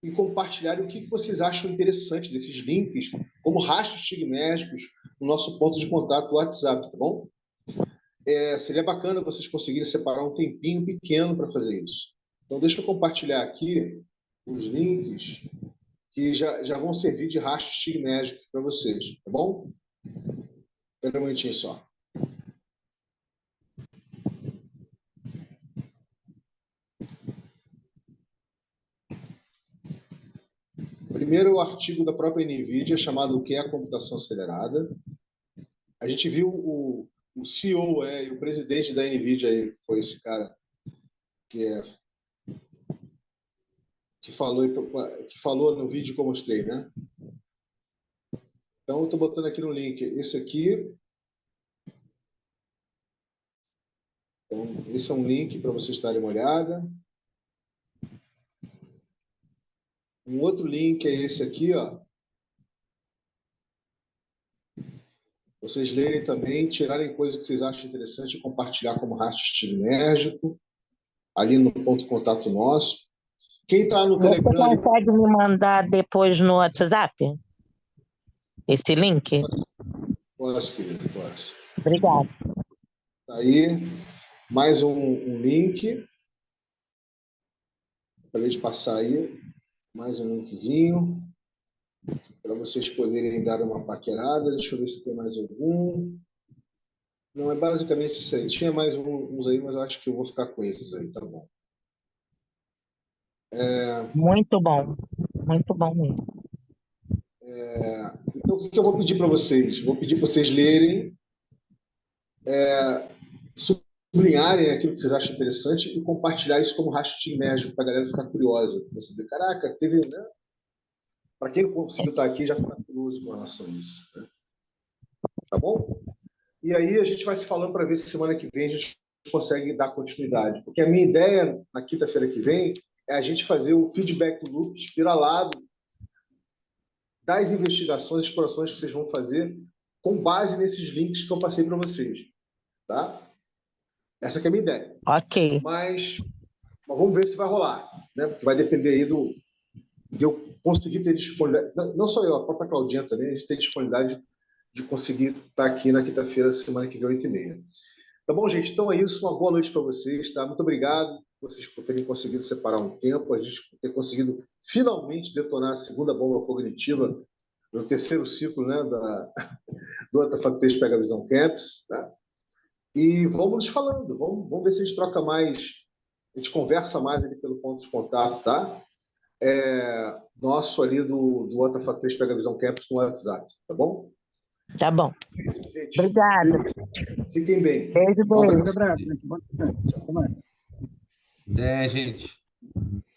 e compartilharem o que vocês acham interessante desses links, como rastros tigmésticos no nosso ponto de contato do WhatsApp, tá bom? Seria bacana vocês conseguirem separar um tempinho pequeno para fazer isso. Então, deixa eu compartilhar aqui os links que já vão servir de rastros tigmésticos para vocês, tá bom? Espera um momentinho só. Primeiro, o artigo da própria NVIDIA, chamado O que é a computação acelerada. A gente viu o CEO e o presidente da NVIDIA, aí, foi esse cara que falou no vídeo que eu mostrei, né? Então, eu estou botando aqui no link. Esse aqui. Então, esse é um link para vocês darem uma olhada. Um outro link é esse aqui, ó. Vocês lerem também, tirarem coisas que vocês acham interessante e compartilhar como rastro estilérgico, ali no ponto de contato nosso. Quem está no Você Telegram... consegue me mandar depois no WhatsApp? Esse link? Posso, filho, posso. Obrigada. Aí, mais um link. Acabei de passar aí. Mais um linkzinho. Para vocês poderem dar uma paquerada. Deixa eu ver se tem mais algum. Não, é basicamente isso aí. Tinha mais uns aí, mas eu acho que eu vou ficar com esses aí, tá bom. Muito bom mesmo. Então, o que eu vou pedir para vocês? Vou pedir para vocês lerem, sublinharem aquilo que vocês acham interessante e compartilhar isso como rastro tigmésticos para a galera ficar curiosa. Pra saber, caraca, teve, né? Para quem conseguiu estar aqui, já fica curioso com relação a isso. Né? Tá bom? E aí a gente vai se falando para ver se semana que vem a gente consegue dar continuidade. Porque a minha ideia, na quinta-feira que vem, é a gente fazer o feedback loop espiralado das investigações e explorações que vocês vão fazer com base nesses links que eu passei para vocês. Tá? Essa que é a minha ideia. Ok. Mas vamos ver se vai rolar. Né? Porque vai depender aí de eu conseguir ter disponibilidade. Não só eu, a própria Claudinha também, a gente tem disponibilidade de conseguir estar aqui na quinta-feira, semana que vem, 8h30. Tá bom, gente? Então é isso. Uma boa noite para vocês. Tá? Muito obrigado vocês por terem conseguido separar um tempo, a gente ter conseguido finalmente detonar a segunda bomba cognitiva no terceiro ciclo, né, do Atafactez Pega a Visão Campus. Tá? E vamos nos falando. Vamos ver se a gente troca mais, a gente conversa mais ali pelo ponto de contato, tá? Nosso ali do Atafactez Pega a Visão Campus no WhatsApp, tá bom? Tá bom. Gente, Obrigada. fiquem bem. Beijo, Um beijo. abraço. Até mais. Até, gente.